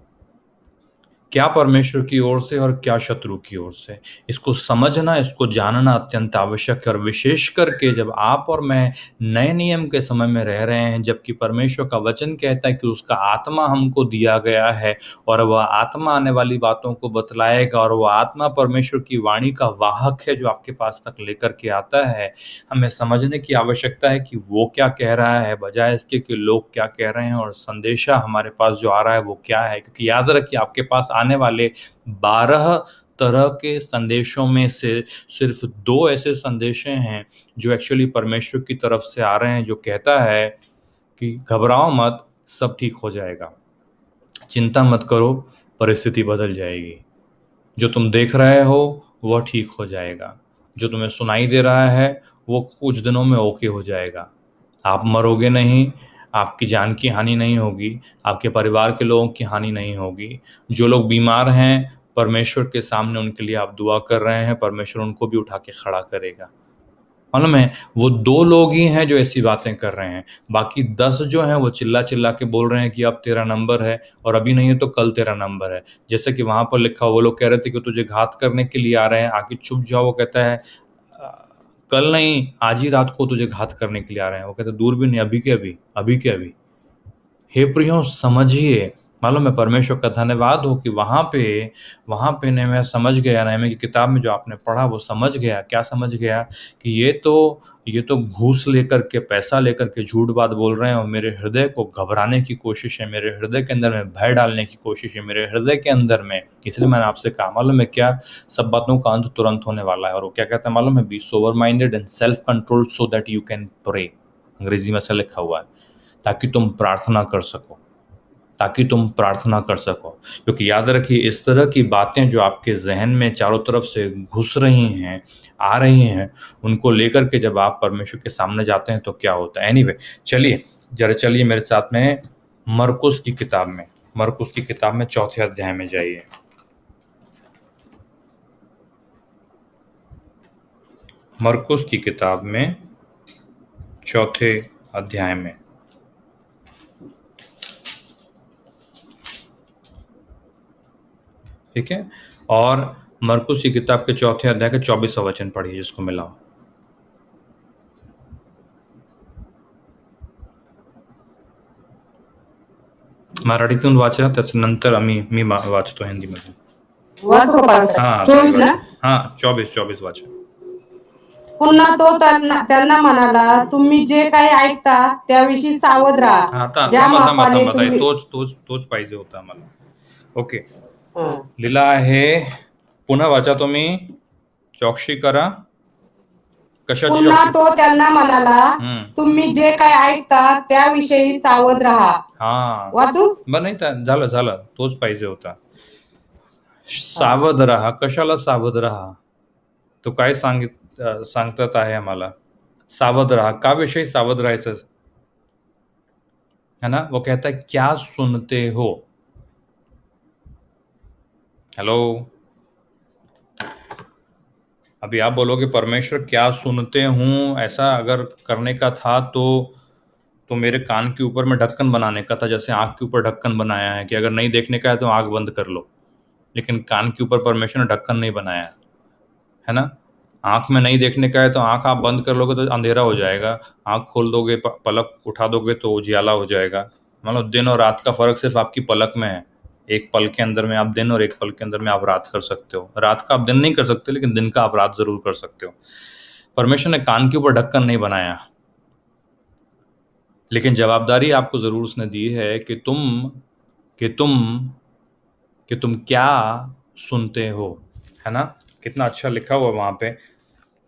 क्या परमेश्वर की ओर से और क्या शत्रु की ओर से, इसको समझना, इसको जानना अत्यंत आवश्यक है। और विशेष करके जब आप और मैं नए नियम के समय में रह रहे हैं, जबकि परमेश्वर का वचन कहता है कि उसका आत्मा हमको दिया गया है और वह आत्मा आने वाली बातों को बतलाएगा, और वह आत्मा परमेश्वर की वाणी का वाहक है जो आपके पास तक लेकर के आता है। हमें समझने की आवश्यकता है कि वो क्या कह रहा है, बजाय इसके कि लोग क्या कह रहे हैं और संदेशा हमारे पास जो आ रहा है वो क्या है। क्योंकि याद रखिए, आपके पास आने वाले 12 तरह के संदेशों में से सिर्फ 2 ऐसे संदेशे हैं जो एक्चुअली परमेश्वर की तरफ से आ रहे हैं, जो कहता है कि घबराओ मत, सब ठीक हो जाएगा, चिंता मत करो, परिस्थिति बदल जाएगी, जो तुम देख रहे हो वह ठीक हो जाएगा, जो तुम्हें सुनाई दे रहा है वो कुछ दिनों में ओके हो जाएगा, आप मरोगे नहीं, आपकी जान की हानि नहीं होगी, आपके परिवार के लोगों की हानि नहीं होगी। जो लोग बीमार हैं, परमेश्वर के सामने उनके लिए आप दुआ कर रहे हैं, परमेश्वर उनको भी उठा के खड़ा करेगा। मालूम है, वो 2 लोग ही हैं जो ऐसी बातें कर रहे हैं। बाकी 10 जो हैं वो चिल्ला चिल्ला के बोल रहे हैं कि अब तेरा नंबर है, और अभी नहीं है तो कल तेरा नंबर है। जैसे कि वहां पर लिखा, वो लोग कह रहे थे कि तुझे घात करने के लिए आ रहे हैं, आके छुप जाओ। वो कहता है कल नहीं, आज ही रात को तुझे घात करने के लिए आ रहे हैं। वो कहते दूर भी नहीं, अभी के अभी, अभी के अभी। हे प्रियो, समझिए। मालूम है, परमेश्वर का धन्यवाद हो कि वहां पे ने मैं समझ गया, नहमी की किताब में जो आपने पढ़ा वो समझ गया। क्या समझ गया? कि ये तो घूस लेकर के, पैसा लेकर के झूठ बात बोल रहे हैं और मेरे हृदय को घबराने की कोशिश है, मेरे हृदय के अंदर में भय डालने की कोशिश है, मेरे हृदय के अंदर में। इसलिए मैंने आपसे कहा, मालूम है क्या, सब बातों का अंत तुरंत होने वाला है। और वो क्या कहता है मालूम है? Be sober minded and self control so that you can pray. अंग्रेजी में ऐसा लिखा हुआ है, ताकि तुम प्रार्थना कर सको, ताकि तुम प्रार्थना कर सको। क्योंकि याद रखिए, इस तरह की बातें जो आपके जहन में चारों तरफ से घुस रही हैं, आ रही हैं, उनको लेकर के जब आप परमेश्वर के सामने जाते हैं तो क्या होता है। एनीवे, चलिए मेरे साथ में मरकुस की किताब में 4थे अध्याय में जाइए। मरकुस की किताब में 4थे अध्याय में, ठीक है। और मरकुस की किताब के 4थे अध्याय के 24वां वचन पढ़िए, जिसको मिला हो। मराठीतून वाचा, त्याच्यानंतर मी वाचतो हिंदीमध्ये।
वाचू का पाच?
हाँ
24 ना?
हाँ 24 वाचा.
पुन्हा तो त्यांना म्हणाला, तुम्ही जे काही ऐकता त्याविषयी सावध राहा.
हा
ज्या
थांबा थांबा
मापाने
थांबा ताई,
तुम्ही
तोच पाहिजे होता आम्हाला. ओके,
हं.
लिहिला आहे. पुन्हा वाचा तुम्ही. चौकशी करा. कशाची
पुन्हा
चौकशी?
तो त्यांना म्हणाला,
हम्म.
तुम्ही जे काही ऐकता त्याविषयी सावध राहा.
हा
वाचू?
बरं नाही झालं तोच पाहिजे होता. सावध राहा. कशाला सावध राहा? तो काय सांगतात आहे आम्हाला? सावध राहा. का विषयी सावध राहायचं है ना? वो कहता है क्या सुनते हो. हेलो, अभी आप बोलोगे परमेश्वर क्या सुनते हूँ, ऐसा अगर करने का था तो मेरे कान के ऊपर में ढक्कन बनाने का था, जैसे आँख के ऊपर ढक्कन बनाया है कि अगर नहीं देखने का है तो आँख बंद कर लो. लेकिन कान के ऊपर परमेश्वर ने ढक्कन नहीं बनाया है ना. आँख में नहीं देखने का है तो आँख आप बंद कर लोगे तो अंधेरा हो जाएगा. आँख खोल दोगे, पलक उठा दोगे तो उजियाला हो जाएगा. मतलब दिन और रात का फर्क सिर्फ आपकी पलक में है. एक पल के अंदर में आप दिन और एक पल के अंदर में आप रात कर सकते हो. रात का आप दिन नहीं कर सकते, लेकिन दिन का आप रात जरूर कर सकते हो. परमेश्वर ने कान के ऊपर ढक्कन नहीं बनाया, लेकिन जवाबदारी आपको जरूर उसने दी है कि तुम क्या सुनते हो, है ना. कितना अच्छा लिखा हुआ वहां पे.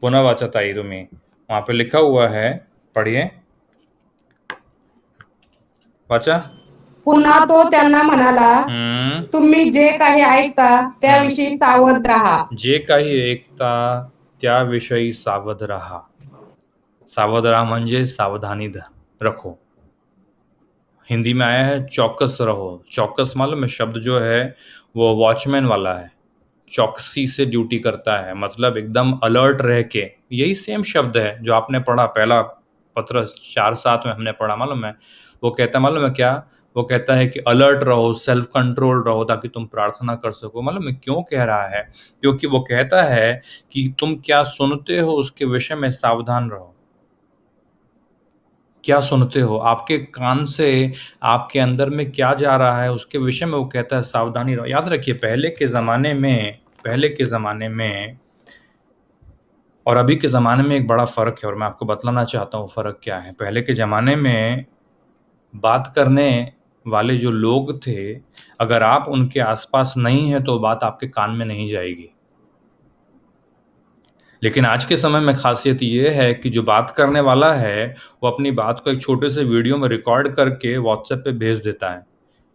पुनः वाचत आई तुम्हें, वहां पे लिखा हुआ है. पढ़िए. वाचा.
पुन्हा तो त्यांना म्हणाला,
हम्म.
तुम्ही जे काही ऐकता त्याविषयी सावध राहा.
जे काही ऐकता त्याविषयी सावध राहा. सावध राहा म्हणजे सावधानी रखो. हिंदी में आया है चौकस रहो. चौकस मालूम है शब्द जो है वो वॉचमैन वाला है. चौकसी से ड्यूटी करता है, मतलब एकदम अलर्ट रह के. यही सेम शब्द है जो आपने पढ़ा पहला पत्र 4:7 में हमने पढ़ा, मालूम है. वो कहता है, मालूम है क्या? वो कहता है कि अलर्ट रहो, सेल्फ कंट्रोल रहो, ताकि तुम प्रार्थना कर सको. मालूम है क्यों कह रहा है? क्योंकि वो कहता है कि तुम क्या सुनते हो उसके विषय में सावधान रहो. क्या सुनते हो, आपके कान से आपके अंदर में क्या जा रहा है उसके विषय में वो कहता है सावधानी रहो. याद रखिए, पहले के ज़माने में और अभी के ज़माने में एक बड़ा फ़र्क है, और मैं आपको बतलाना चाहता हूँ फ़र्क क्या है. पहले के ज़माने में बात करने वाले जो लोग थे, अगर आप उनके आसपास नहीं हैं तो बात आपके कान में नहीं जाएगी. लेकिन आज के समय में खासियत ये है कि जो बात करने वाला है वो अपनी बात को एक छोटे से वीडियो में रिकॉर्ड करके व्हाट्सएप पे भेज देता है,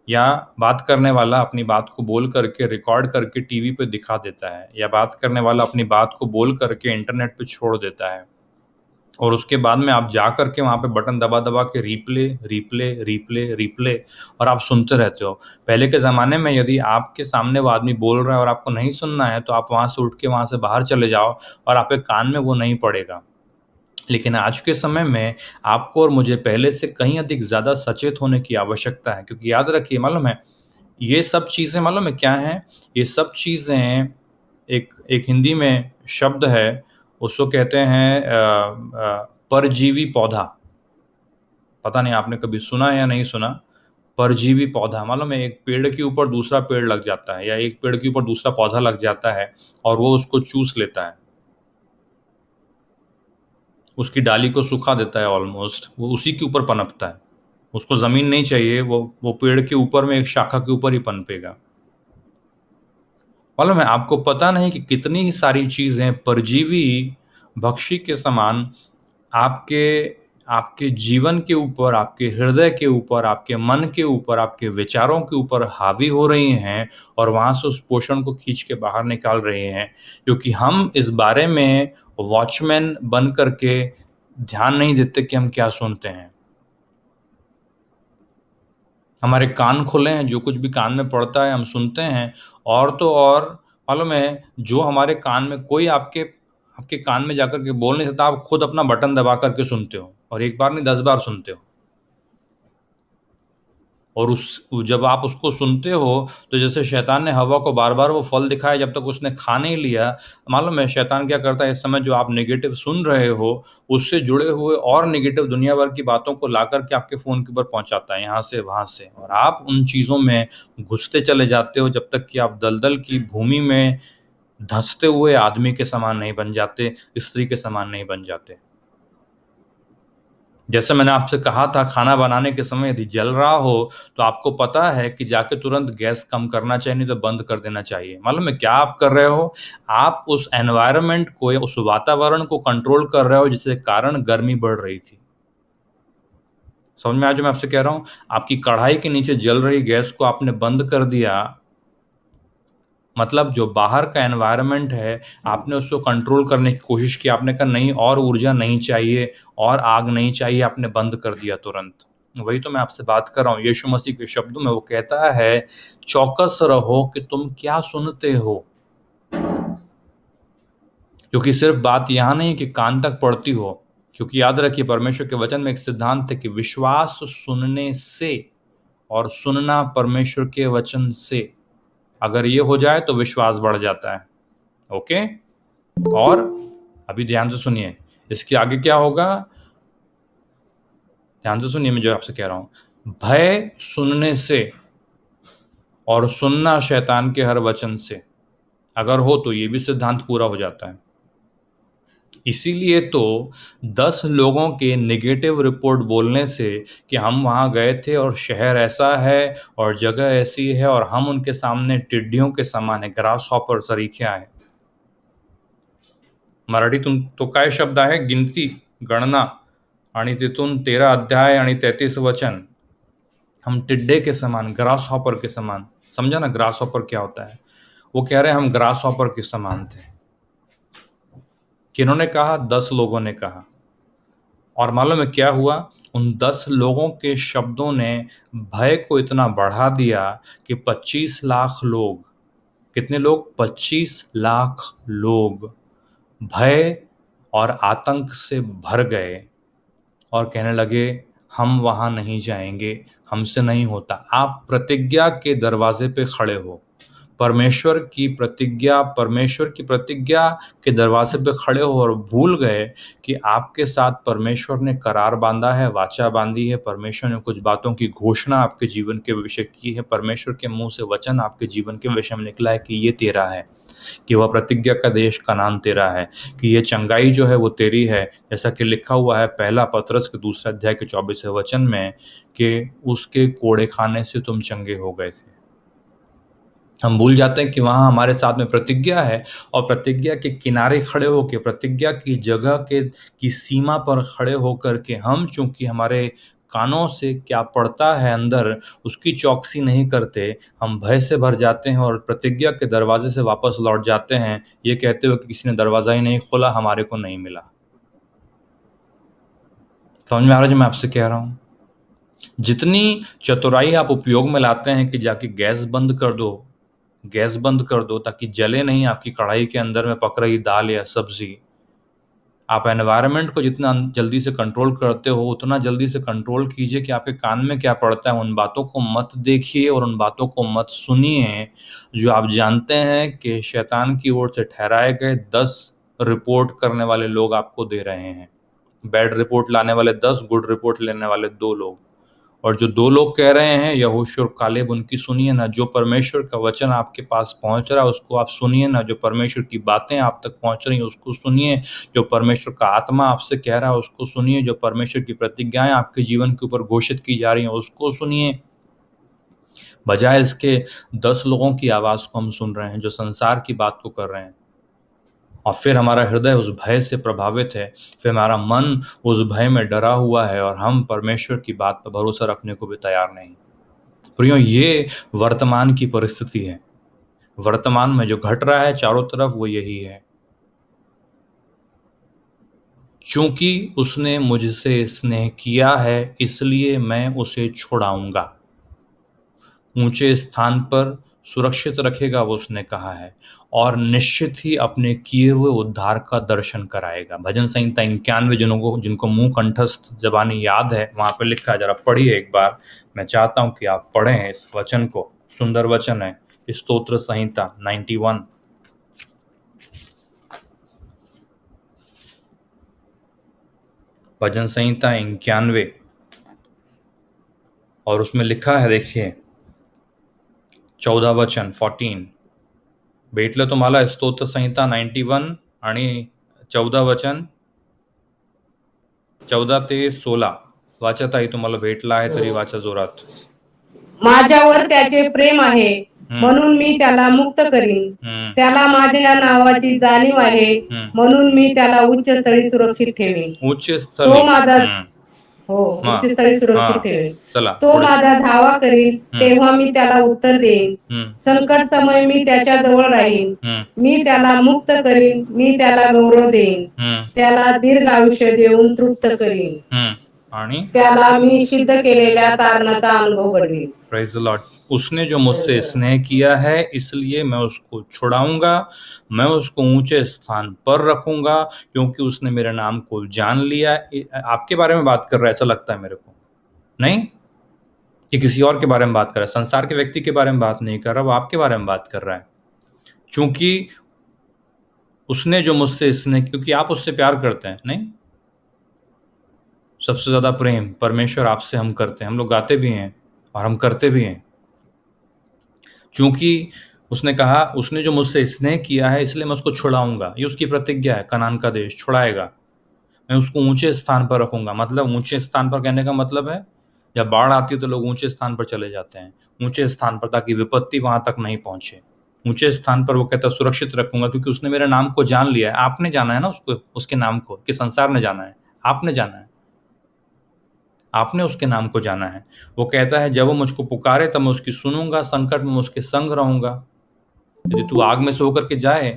या बात करने वाला अपनी बात को बोल करके रिकॉर्ड करके टीवी पे दिखा देता है, या बात करने वाला अपनी बात को बोल करके इंटरनेट पे छोड़ देता है. और उसके बाद में आप जा करके वहाँ पे बटन दबा दबा के रिप्ले रिप्ले रिप्ले रिप्ले, और आप सुनते रहते हो. पहले के ज़माने में यदि आपके सामने वो आदमी बोल रहा है और आपको नहीं सुनना है तो आप वहाँ से उठ के वहाँ से बाहर चले जाओ और आपके कान में वो नहीं पड़ेगा. लेकिन आज के समय में आपको और मुझे पहले से कहीं अधिक ज़्यादा सचेत होने की आवश्यकता है, क्योंकि याद रखिए, मालूम है ये सब चीज़ें मालूम है क्या हैं? ये सब चीज़ें एक एक हिंदी में शब्द है, उसको कहते हैं परजीवी पौधा. पता नहीं आपने कभी सुना है या नहीं सुना. परजीवी पौधा मालूम है, एक पेड़ के ऊपर दूसरा पेड़ लग जाता है, या एक पेड़ के ऊपर दूसरा पौधा लग जाता है और वो उसको चूस लेता है, उसकी डाली को सुखा देता है. ऑलमोस्ट वो उसी के ऊपर पनपता है. उसको ज़मीन नहीं चाहिए, वो पेड़ के ऊपर में एक शाखा के ऊपर ही पनपेगा. मालूम है आपको, पता नहीं कि कितनी ही सारी चीज़ें परजीवी भक्षी के समान आपके आपके जीवन के ऊपर, आपके हृदय के ऊपर, आपके मन के ऊपर, आपके विचारों के ऊपर हावी हो रही हैं, और वहाँ से उस पोषण को खींच के बाहर निकाल रहे हैं, क्योंकि हम इस बारे में वॉचमैन बन करके ध्यान नहीं देते कि हम क्या सुनते हैं. हमारे कान खुले हैं, जो कुछ भी कान में पड़ता है हम सुनते हैं. और तो और मालूम है, जो हमारे कान में कोई आपके आपके कान में जाकर के बोल नहीं सकता, आप खुद अपना बटन दबा करके सुनते हो, और एक बार नहीं 10 बार सुनते हो. और उस जब आप उसको सुनते हो तो जैसे शैतान ने हवा को बार बार वो फल दिखाया जब तक उसने खा नहीं लिया। मालूम है शैतान क्या करता है? इस समय जो आप नेगेटिव सुन रहे हो उससे जुड़े हुए और नेगेटिव दुनिया भर की बातों को ला करके आपके फ़ोन के ऊपर पहुंचाता है, यहाँ से वहाँ से, और आप उन चीज़ों में घुसते चले जाते हो जब तक कि आप दलदल की भूमि में धंसते हुए आदमी के समान नहीं बन जाते, स्त्री के समान नहीं बन जाते। जैसे मैंने आपसे कहा था, खाना बनाने के समय यदि जल रहा हो तो आपको पता है कि जाके तुरंत गैस कम करना चाहिए, नहीं तो बंद कर देना चाहिए। मालूम है क्या आप कर रहे हो? आप उस एनवायरनमेंट को या उस वातावरण को कंट्रोल कर रहे हो जिसके कारण गर्मी बढ़ रही थी। समझ में आया जो मैं आपसे कह रहा हूं? आपकी कढ़ाई के नीचे जल रही गैस को आपने बंद कर दिया, मतलब जो बाहर का एनवायरनमेंट है आपने उसको कंट्रोल करने की कोशिश की। आपने कहा नहीं, और ऊर्जा नहीं चाहिए, और आग नहीं चाहिए, आपने बंद कर दिया तुरंत। वही तो मैं आपसे बात कर रहा हूँ। यीशु मसीह के शब्दों में वो कहता है, चौकस रहो कि तुम क्या सुनते हो, क्योंकि सिर्फ बात यहाँ नहीं कि कान तक पड़ती हो। क्योंकि याद रखिए, परमेश्वर के वचन में एक सिद्धांत है कि विश्वास सुनने से और सुनना परमेश्वर के वचन से, अगर ये हो जाए तो विश्वास बढ़ जाता है। ओके, और अभी ध्यान से सुनिए, इसके आगे क्या होगा? ध्यान से सुनिए मैं जो आपसे कह रहा हूं। भय सुनने से और सुनना शैतान के हर वचन से अगर हो तो ये भी सिद्धांत पूरा हो जाता है। इसीलिए तो 10 लोगों के नेगेटिव रिपोर्ट बोलने से कि हम वहां गए थे और शहर ऐसा है और जगह ऐसी है और हम उनके सामने टिड्डियों के समान है, ग्रास हॉपर सरीखियां है। मराठीतून तो काय शब्द आहे? गिनती, गणना, आणि तिथून 13 अध्याय आणि 33 वचन। हम टिड्डे के समान, ग्रास हॉपर के समान। समझा ना ग्रास हॉपर क्या होता है? वो कह रहे हैं हम ग्रास हॉपर के समान थे। किन्होंने कहा? 10 लोगों ने कहा। और मालूम है क्या हुआ? उन 10 लोगों के शब्दों ने भय को इतना बढ़ा दिया कि 25 लाख लोग, कितने लोग? 25 लाख लोग भय और आतंक से भर गए और कहने लगे हम वहां नहीं जाएंगे, हमसे नहीं होता। आप प्रतिज्ञा के दरवाजे पे खड़े हो, परमेश्वर की प्रतिज्ञा के दरवाजे पे खड़े हो और भूल गए कि आपके साथ परमेश्वर ने करार बांधा है, वाचा बांधी है। परमेश्वर ने कुछ बातों की घोषणा आपके जीवन के विषय की है। परमेश्वर के मुंह से वचन आपके जीवन के विषय में निकला है कि ये तेरा है, कि वह प्रतिज्ञा का देश कनान तेरा है, कि ये चंगाई जो है वो तेरी है। जैसा कि लिखा हुआ है पहला पतरस के 2 अध्याय के 24वें वचन में कि उसके कोड़े खाने से तुम चंगे हो गए थे। हम भूल जाते हैं कि वहाँ हमारे साथ में प्रतिज्ञा है, और प्रतिज्ञा के किनारे खड़े होकर, प्रतिज्ञा की जगह के की सीमा पर खड़े होकर के हम, चूंकि हमारे कानों से क्या पड़ता है अंदर उसकी चौकसी नहीं करते, हम भय से भर जाते हैं और प्रतिज्ञा के दरवाजे से वापस लौट जाते हैं, ये कहते हुए कि किसी ने दरवाजा ही नहीं खोला, हमारे को नहीं मिला। समझ में आ रहा है जो मैं आपसे कह रहा हूँ? जितनी चतुराई आप उपयोग में लाते हैं कि जाके गैस बंद कर दो, गैस बंद कर दो ताकि जले नहीं आपकी कढ़ाई के अंदर में पक रही दाल या सब्जी। आप एनवायरनमेंट को जितना जल्दी से कंट्रोल करते हो उतना जल्दी से कंट्रोल कीजिए कि आपके कान में क्या पड़ता है। उन बातों को मत देखिए और उन बातों को मत सुनिए जो आप जानते हैं कि शैतान की ओर से ठहराए गए 10 रिपोर्ट करने वाले लोग आपको दे रहे हैं। बैड रिपोर्ट लाने वाले 10, गुड रिपोर्ट लेने वाले 2 लोग। और जो 2 लोग कह रहे हैं यहोशू और कालेब, उनकी सुनिए ना। जो परमेश्वर का वचन आपके पास पहुंच रहा है उसको आप सुनिए ना। जो परमेश्वर की बातें आप तक पहुंच रही हैं उसको सुनिए। जो परमेश्वर का आत्मा आपसे कह रहा है उसको सुनिए। जो परमेश्वर की प्रतिज्ञाएं आपके जीवन के ऊपर घोषित की जा रही हैं उसको सुनिए। बजाय इसके 10 लोगों की आवाज को हम सुन रहे हैं जो संसार की बात को कर रहे हैं, और फिर हमारा हृदय उस भय से प्रभावित है, फिर हमारा मन उस भय में डरा हुआ है और हम परमेश्वर की बात पर भरोसा रखने को भी तैयार नहीं। प्रियो, ये वर्तमान की परिस्थिति है। वर्तमान में जो घट रहा है चारों तरफ वो यही है। चूंकि उसने मुझसे स्नेह किया है इसलिए मैं उसे छुड़ाऊंगा। ऊंचे स्थान पर सुरक्षित रखेगा, वो उसने कहा है, और निश्चित ही अपने किए हुए उद्धार का दर्शन कराएगा। भजन संहिता 91, जिनको मुंह कंठस्थ जबानी याद है, वहां पे लिखा है, जरा पढ़िए एक बार। मैं चाहता हूं कि आप पढ़ें इस वचन को, सुंदर वचन है, स्तोत्र संहिता 91। भजन संहिता 91, और उसमें लिखा है, देखिए 14 वचन 14। भेटलं तुम्हाला स्तोत्र संहिता 91 आणि 14 वचन 14 ते 16 वाचत आहे, तुम्हाला भेटला आहे तरी वाचा जोरात.
माझ्यावर त्याचे प्रेम आहे, म्हणून मी त्याला मुक्त करीन. त्याला माझ्या नावाची जाणीव आहे, म्हणून मी त्याला उच्च स्थळी सुरक्षित ठेवीन.
उच्च स्थळी,
तो माझा उच्च स्थळी सुरक्षित ठेवीन.
चला
तो माझा धावा करील, तेव्हा मी त्याला उत्तर देईन. संकट समय मी त्याच्या जवळ राहीन. मी त्याला मुक्त करीन, मी त्याला गौरव देईन. त्याला दीर्घ आयुष्य देऊन तृप्त करीन.
आणि
त्याला मी सिद्ध केलेल्या तारणाचा अनुभव घडवीन.
Praise the Lord. उसने जो मुझसे स्नेह किया है, इसलिए मैं उसको छुड़ाऊंगा, मैं उसको ऊंचे स्थान पर रखूंगा, क्योंकि उसने मेरे नाम को जान लिया। आपके बारे में बात कर रहा है, ऐसा लगता है मेरे को, नहीं कि किसी और के बारे में बात कर रहा है, संसार के व्यक्ति के बारे में बात नहीं कर रहा, वो आपके बारे में बात कर रहा है। क्योंकि उसने जो मुझसे स्नेह, क्योंकि आप उससे प्यार करते हैं, नहीं, सबसे ज्यादा प्रेम परमेश्वर आपसे हम करते हैं, हम लोग गाते भी हैं और हम करते भी हैं। क्योंकि उसने कहा, उसने जो मुझसे स्नेह किया है, इसलिए मैं उसको छुड़ाऊंगा। ये उसकी प्रतिज्ञा है, कनान का देश छुड़ाएगा, मैं उसको ऊंचे स्थान पर रखूंगा। मतलब ऊंचे स्थान पर कहने का मतलब है, जब बाढ़ आती है तो लोग ऊंचे स्थान पर चले जाते हैं, ऊंचे स्थान पर, ताकि विपत्ति वहां तक नहीं पहुंचे। ऊंचे स्थान पर वो कहता है सुरक्षित रखूंगा, क्योंकि उसने मेरे नाम को जान लिया है। आपने जाना है ना उसको, उसके नाम को, कि संसार ने जाना है? आपने जाना है, आपने उसके नाम को जाना है। वो कहता है जब वो मुझको पुकारे तब मैं उसकी सुनूंगा, संकट में मैं उसके संग रहूंगा। यदि तू आग में से होकर के जाए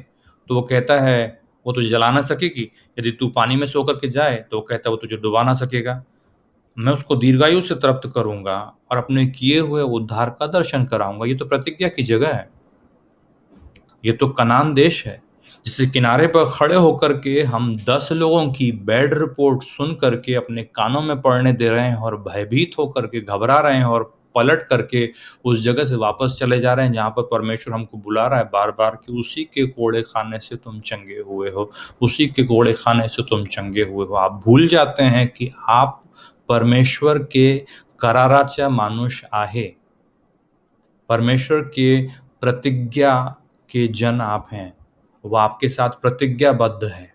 तो वो कहता है वो तुझे जला ना सकेगी, यदि तू पानी में से होकर के जाए तो वो कहता है वो तुझे डुबा ना सकेगा। मैं उसको दीर्घायु से तृप्त करूंगा और अपने किए हुए उद्धार का दर्शन कराऊंगा। ये तो प्रतिज्ञा की जगह है, ये तो कनान देश है, जिसके किनारे पर खड़े होकर के हम 10 लोगों की बैड रिपोर्ट सुन करके अपने कानों में पड़ने दे रहे हैं और भयभीत होकर के घबरा रहे हैं और पलट करके उस जगह से वापस चले जा रहे हैं जहां पर परमेश्वर हमको बुला रहा है बार बार कि उसी के कोड़े खाने से तुम चंगे हुए हो, उसी के कोड़े खाने से तुम चंगे हुए हो। आप भूल जाते हैं कि आप परमेश्वर के कराराच्या मानुष आहे, परमेश्वर के प्रतिज्ञा के जन आप हैं, वो आपके साथ प्रतिज्ञाबद्ध है,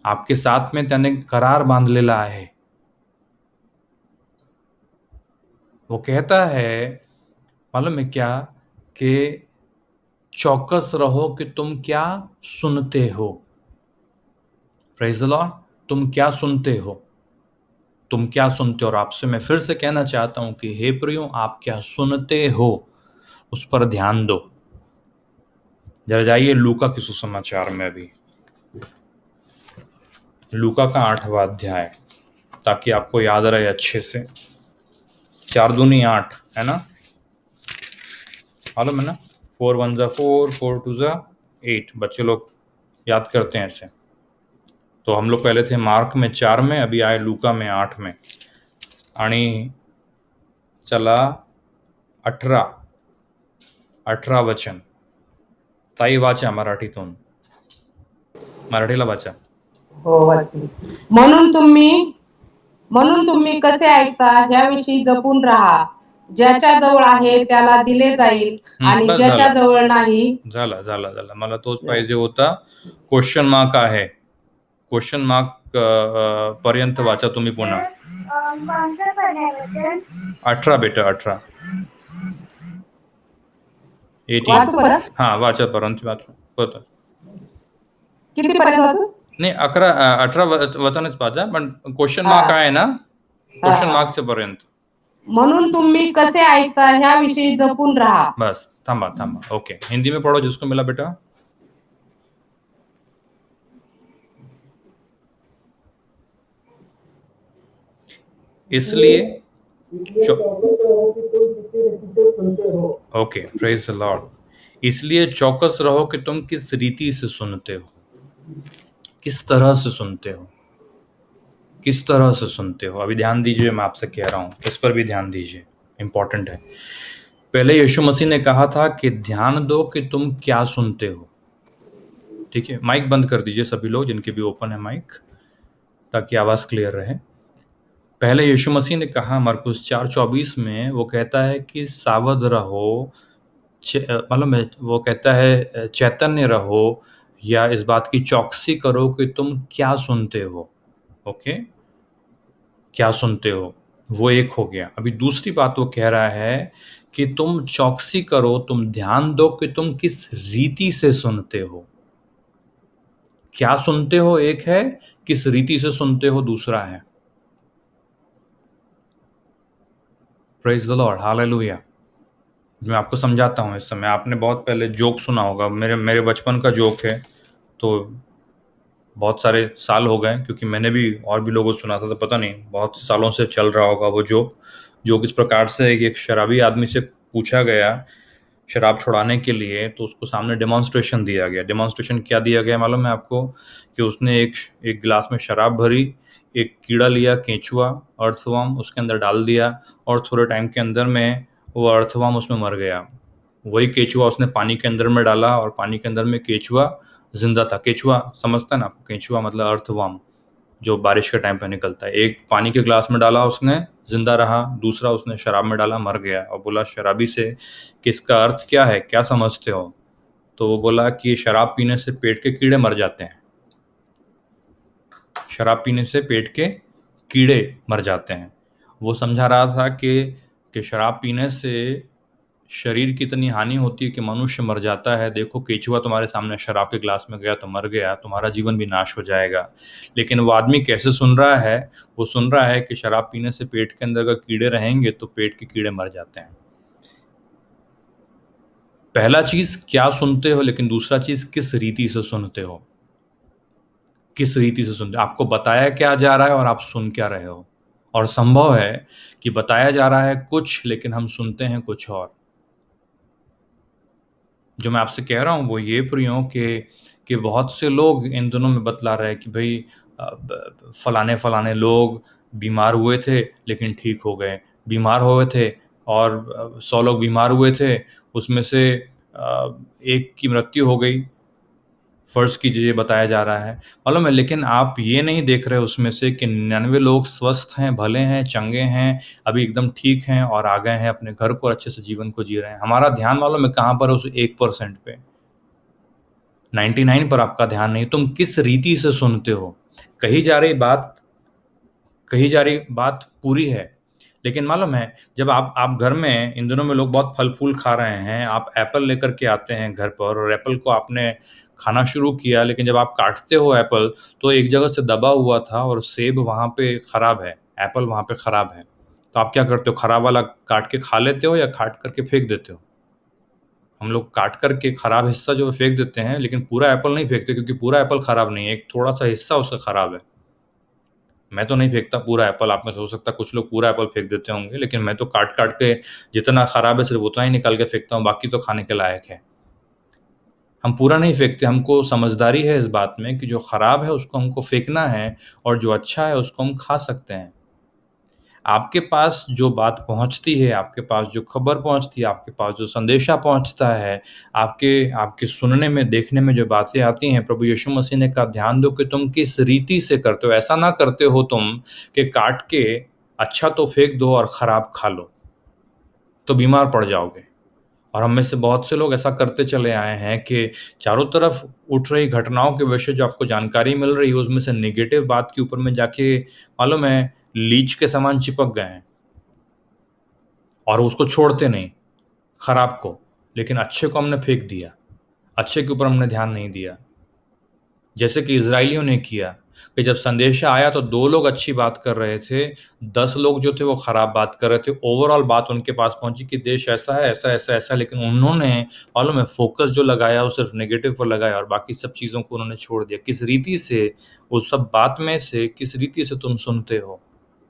आपके साथ में त्याने करार बांधलेला आहे। वो कहता है, मालूम है क्या, कि चौकस रहो कि तुम क्या सुनते हो। Praise the Lord. तुम क्या सुनते हो, तुम क्या सुनते हो। और आपसे मैं फिर से कहना चाहता हूं कि हे प्रियो, आप क्या सुनते हो उस पर ध्यान दो। जरा जाइए लूका के सुसमाचार में, अभी लूका का 8वां अध्याय, ताकि आपको याद रहे अच्छे से। 4 दूनी 8 है ना, मालूम है ना, 4 1 जा 4, 4 2 जा 8, बच्चे लोग याद करते हैं ऐसे। तो हम लोग पहले थे मार्क में 4 में, अभी आए लूका में 8 में। आणि चला 18 वचन, ताई वाचा मराठीतून, मराठीला वाचा.
हो वाचली. म्हणून तुम्ही कसे ऐकता ह्याविषयी जपून राहा. ज्याच्या जवळ आहे त्याला दिले जाईल आणि
बस
ज्याच्या
झालं
जवळ नाही.
झालं झालं झालं, मला तोच पाहिजे होता. क्वेश्चन मार्क आहे, क्वेश्चन मार्क पर्यंत वाचा तुम्ही पुन्हा. 18 बेटा, 18
वाचू
18
बरं.
हा वाचा पर्यंत वाचा होतं.
किती पर्यंत वाचू.
नाही 18 वचनच पाहिजे, पण क्वेश्चन मार्क आहे ना, क्वेश्चन मार्कच्या पर्यंत.
म्हणून तुम्ही कसे ऐकता ह्याविषयी जपून राहा.
बस थांबा थांबा, ओके, हिंदी में पढ़ो जिसको मिला बेटा. इसलिए
इसलिए चौकस रहो कि तुम किसी रीति से सुनते हो।
Okay, praise the Lord. इसलिए चौकस रहो कि तुम किस रीति से सुनते हो, किस तरह से सुनते हो, किस तरह से सुनते हो। अभी ध्यान दीजिए, मैं आपसे कह रहा हूं, इस पर भी ध्यान दीजिए, इंपॉर्टेंट है। पहले यीशु मसीह ने कहा था कि ध्यान दो कि तुम क्या सुनते हो। ठीक है, माइक बंद कर दीजिए सभी लोग जिनके भी ओपन है माइक, ताकि आवाज क्लियर रहे। पहले यीशु मसीह ने कहा मरकुस 4:24 में, वो कहता है कि सावध रहो, मालूम है, वो कहता है चैतन्य रहो, या इस बात की चौकसी करो कि तुम क्या सुनते हो। ओके, क्या सुनते हो, वो एक हो गया। अभी दूसरी बात वो कह रहा है कि तुम चौकसी करो, तुम ध्यान दो कि तुम किस रीति से सुनते हो। क्या सुनते हो एक है, किस रीति से सुनते हो दूसरा है। Praise the Lord, hallelujah. मैं आपको समझाता हूँ। इस समय आपने बहुत पहले जोक सुना होगा, मेरे मेरे बचपन का जोक है, तो बहुत सारे साल हो गए, क्योंकि मैंने भी और भी लोगों को सुना था, तो पता नहीं बहुत सालों से चल रहा होगा वो जोक। जोक इस प्रकार से है कि एक शराबी आदमी से पूछा गया शराब छुड़ाने के लिए, तो उसको सामने डेमोन्स्ट्रेशन दिया गया। डेमोन्स्ट्रेशन क्या दिया गया मालूम है आपको, कि उसने एक एक गिलास में शराब भरी, एक कीड़ा लिया, केंचुआ, अर्थवर्म, उसके अंदर डाल दिया, और थोड़े टाइम के अंदर में वो अर्थवर्म उसमें मर गया। वही केचुआ उसने पानी के अंदर में डाला, और पानी के अंदर में केचुआ जिंदा था। केचुआ समझता है ना आपको, केचुआ मतलब अर्थवर्म, जो बारिश के टाइम पे निकलता है। एक पानी के ग्लास में डाला उसने, जिंदा रहा, दूसरा उसने शराब में डाला, मर गया। और बोला शराबी से कि इसका अर्थ क्या है, क्या समझते हो। तो वो बोला कि शराब पीने से पेट के कीड़े मर जाते हैं, शराब पीने से पेट के कीड़े मर जाते हैं। वो समझा रहा था कि शराब पीने से शरीर की इतनी हानि होती है कि मनुष्य मर जाता है। देखो केचुआ तुम्हारे सामने शराब के ग्लास में गया तो मर गया, तुम्हारा जीवन भी नाश हो जाएगा। लेकिन वो आदमी कैसे सुन रहा है, वो सुन रहा है कि शराब पीने से पेट के अंदर अगर कीड़े रहेंगे तो पेट के कीड़े मर जाते हैं। पहला चीज क्या सुनते हो, लेकिन दूसरा चीज किस रीति से सुनते हो। किस रीति से सुनते हो, आपको बताया क्या जा रहा है और आप सुन क्या रहे हो। और संभव है कि बताया जा रहा है कुछ, लेकिन हम सुनते हैं कुछ और। जो मैं आपसे कह रहा हूँ वो ये प्रियो कि बहुत से लोग इन दिनों में बतला रहे हैं कि भाई फलाने फलाने लोग बीमार हुए थे लेकिन ठीक हो गए, बीमार हुए थे, और 100 लोग बीमार हुए थे, उसमें से एक की मृत्यु हो गई, फर्ज कीजिए, बताया जा रहा है, मालूम है। लेकिन आप ये नहीं देख रहे उसमें से कि 99 लोग स्वस्थ हैं, भले हैं, चंगे हैं, अभी एकदम ठीक हैं, और आ गए हैं अपने घर को, अच्छे से जीवन को जी रहे हैं। हमारा ध्यान मालूम है कहाँ पर है, उस 1% पे, 99 पर आपका ध्यान नहीं। तुम किस रीति से सुनते हो। कही जा रही बात कही जा रही बात पूरी है, लेकिन मालूम है जब आप घर में, इन दिनों में लोग बहुत फल फूल खा रहे हैं, आप एप्पल लेकर के आते हैं घर पर, और एप्पल को आपने खाना शुरू किया, लेकिन जब आप काटते हो एप्पल, तो एक जगह से दबा हुआ था और सेब वहाँ पे खराब है, एप्पल वहाँ पे खराब है। तो आप क्या करते हो, खराब वाला काट के खा लेते हो या काट करके फेंक देते हो। हम लोग काट करके खराब हिस्सा जो फेंक देते हैं, लेकिन पूरा एप्पल नहीं फेंकते, क्योंकि पूरा एप्पल खराब नहीं है, एक थोड़ा सा हिस्सा उसका खराब है। मैं तो नहीं फेंकता पूरा एप्पल, आप में से हो सकता है कुछ लोग पूरा एप्पल फेंक देते होंगे, लेकिन मैं तो काट काट के जितना खराब है सिर्फ उतना ही निकाल के फेंकता हूँ, बाकी तो खाने के लायक है। हम पूरा नहीं फेंकते, हमको समझदारी है इस बात में कि जो खराब है उसको हमको फेंकना है, और जो अच्छा है उसको हम खा सकते हैं। आपके पास जो बात पहुंचती है, आपके पास जो खबर पहुंचती है, आपके पास जो संदेशा पहुंचता है, आपके आपके सुनने में, देखने में जो बातें आती हैं, प्रभु यीशु मसीह ने कहा ध्यान दो कि तुम किस रीति से करते हो। ऐसा ना करते हो तुम कि काट के अच्छा तो फेंक दो और खराब खा लो, तो बीमार पड़ जाओगे। और हम में से बहुत से लोग ऐसा करते चले आए हैं कि चारों तरफ उठ रही घटनाओं के विषय जो आपको जानकारी मिल रही है, उसमें से नेगेटिव बात के ऊपर में जाके मालूम है लीच के समान चिपक गए हैं, और उसको छोड़ते नहीं, खराब को। लेकिन अच्छे को हमने फेंक दिया, अच्छे के ऊपर हमने ध्यान नहीं दिया। जैसे कि इजराइलियों ने किया कि जब संदेशा आया तो 2 लोग अच्छी बात कर रहे थे, 10 लोग जो थे वो खराब बात कर रहे थे। ओवरऑल बात उनके पास पहुंची कि देश ऐसा है, ऐसा ऐसा ऐसा, लेकिन उन्होंने मालूम है फोकस जो लगाया वो सिर्फ नेगेटिव पर लगाया, और बाकी सब चीज़ों को उन्होंने छोड़ दिया। किस रीति से उस सब बात में से किस रीति से तुम सुनते हो,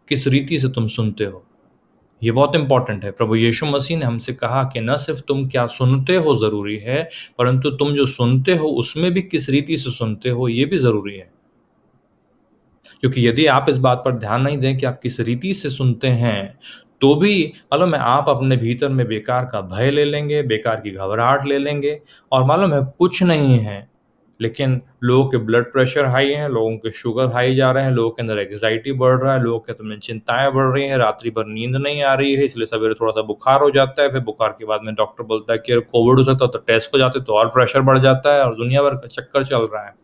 किस रीति से तुम सुनते हो। ये बहुत इंपॉर्टेंट है। प्रभु यीशु मसीह ने हमसे कहा कि न सिर्फ तुम क्या सुनते हो जरूरी है, परंतु तुम जो सुनते हो उसमें भी किस रीति से सुनते हो ये भी जरूरी है। क्योंकि यदि आप इस बात पर ध्यान नहीं दें कि आप किस रीति से सुनते हैं, तो भी मालूम है आप अपने भीतर में बेकार का भय ले लेंगे, बेकार की घबराहट ले लेंगे, और मालूम है कुछ नहीं है, लेकिन लोगों के ब्लड प्रेशर हाई है, लोगों के शुगर हाई जा रहे हैं, लोगों के अंदर एंग्जाइटी बढ़ रहा है, लोगों के अंदर चिंताएं बढ़ रही हैं, रात्रि भर नींद नहीं आ रही है, इसलिए सवेरे थोड़ा सा बुखार हो जाता है, फिर बुखार के बाद में डॉक्टर बोलता है कि कोविड हो सकता है, तो टेस्ट को जाते तो और प्रेशर बढ़ जाता है और दुनिया भर का चक्कर चल रहा है।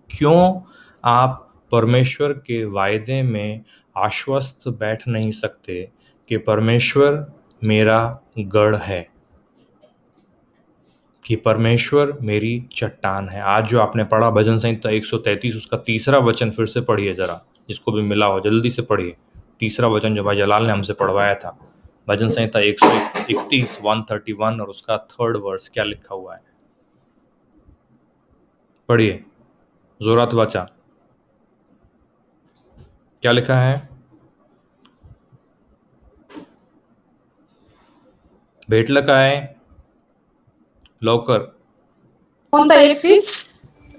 क्यों आप परमेश्वर के वायदे में आश्वस्त बैठ नहीं सकते कि परमेश्वर मेरा गढ़ है, कि परमेश्वर मेरी चट्टान है। आज जो आपने पढ़ा भजन संहिता 133 उसका तीसरा वचन फिर से पढ़िए जरा, जिसको भी मिला हो जल्दी से पढ़िए। तीसरा वचन जो भाई जलाल ने हमसे पढ़वाया था, भजन संहिता 131 131 और उसका थर्ड वर्स क्या लिखा हुआ है, पढ़िए जोरात वाचा, क्या लिखा है? भेटलं काय लवकर?
कोणता 31?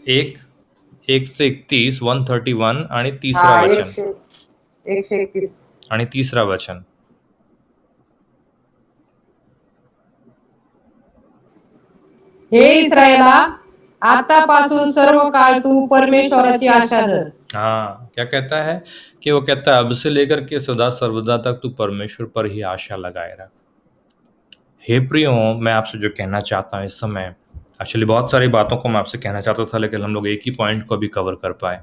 एक 1 से 31 131 आणि तीसरा
हा
वचन
131
आणि तीसरा वचन।
हे इस्रायला, आतापासून सर्व काळ तू परमेश्वराची आशा धर।
हाँ, क्या कहता है कि वो कहता है अब से लेकर के सदा सर्वदा तक तू परमेश्वर पर ही आशा लगाए रख। हे प्रियो, मैं आपसे जो कहना चाहता हूँ इस समय, एक्चुअली बहुत सारी बातों को मैं आपसे कहना चाहता था, लेकिन हम लोग एक ही पॉइंट को भी कवर कर पाए।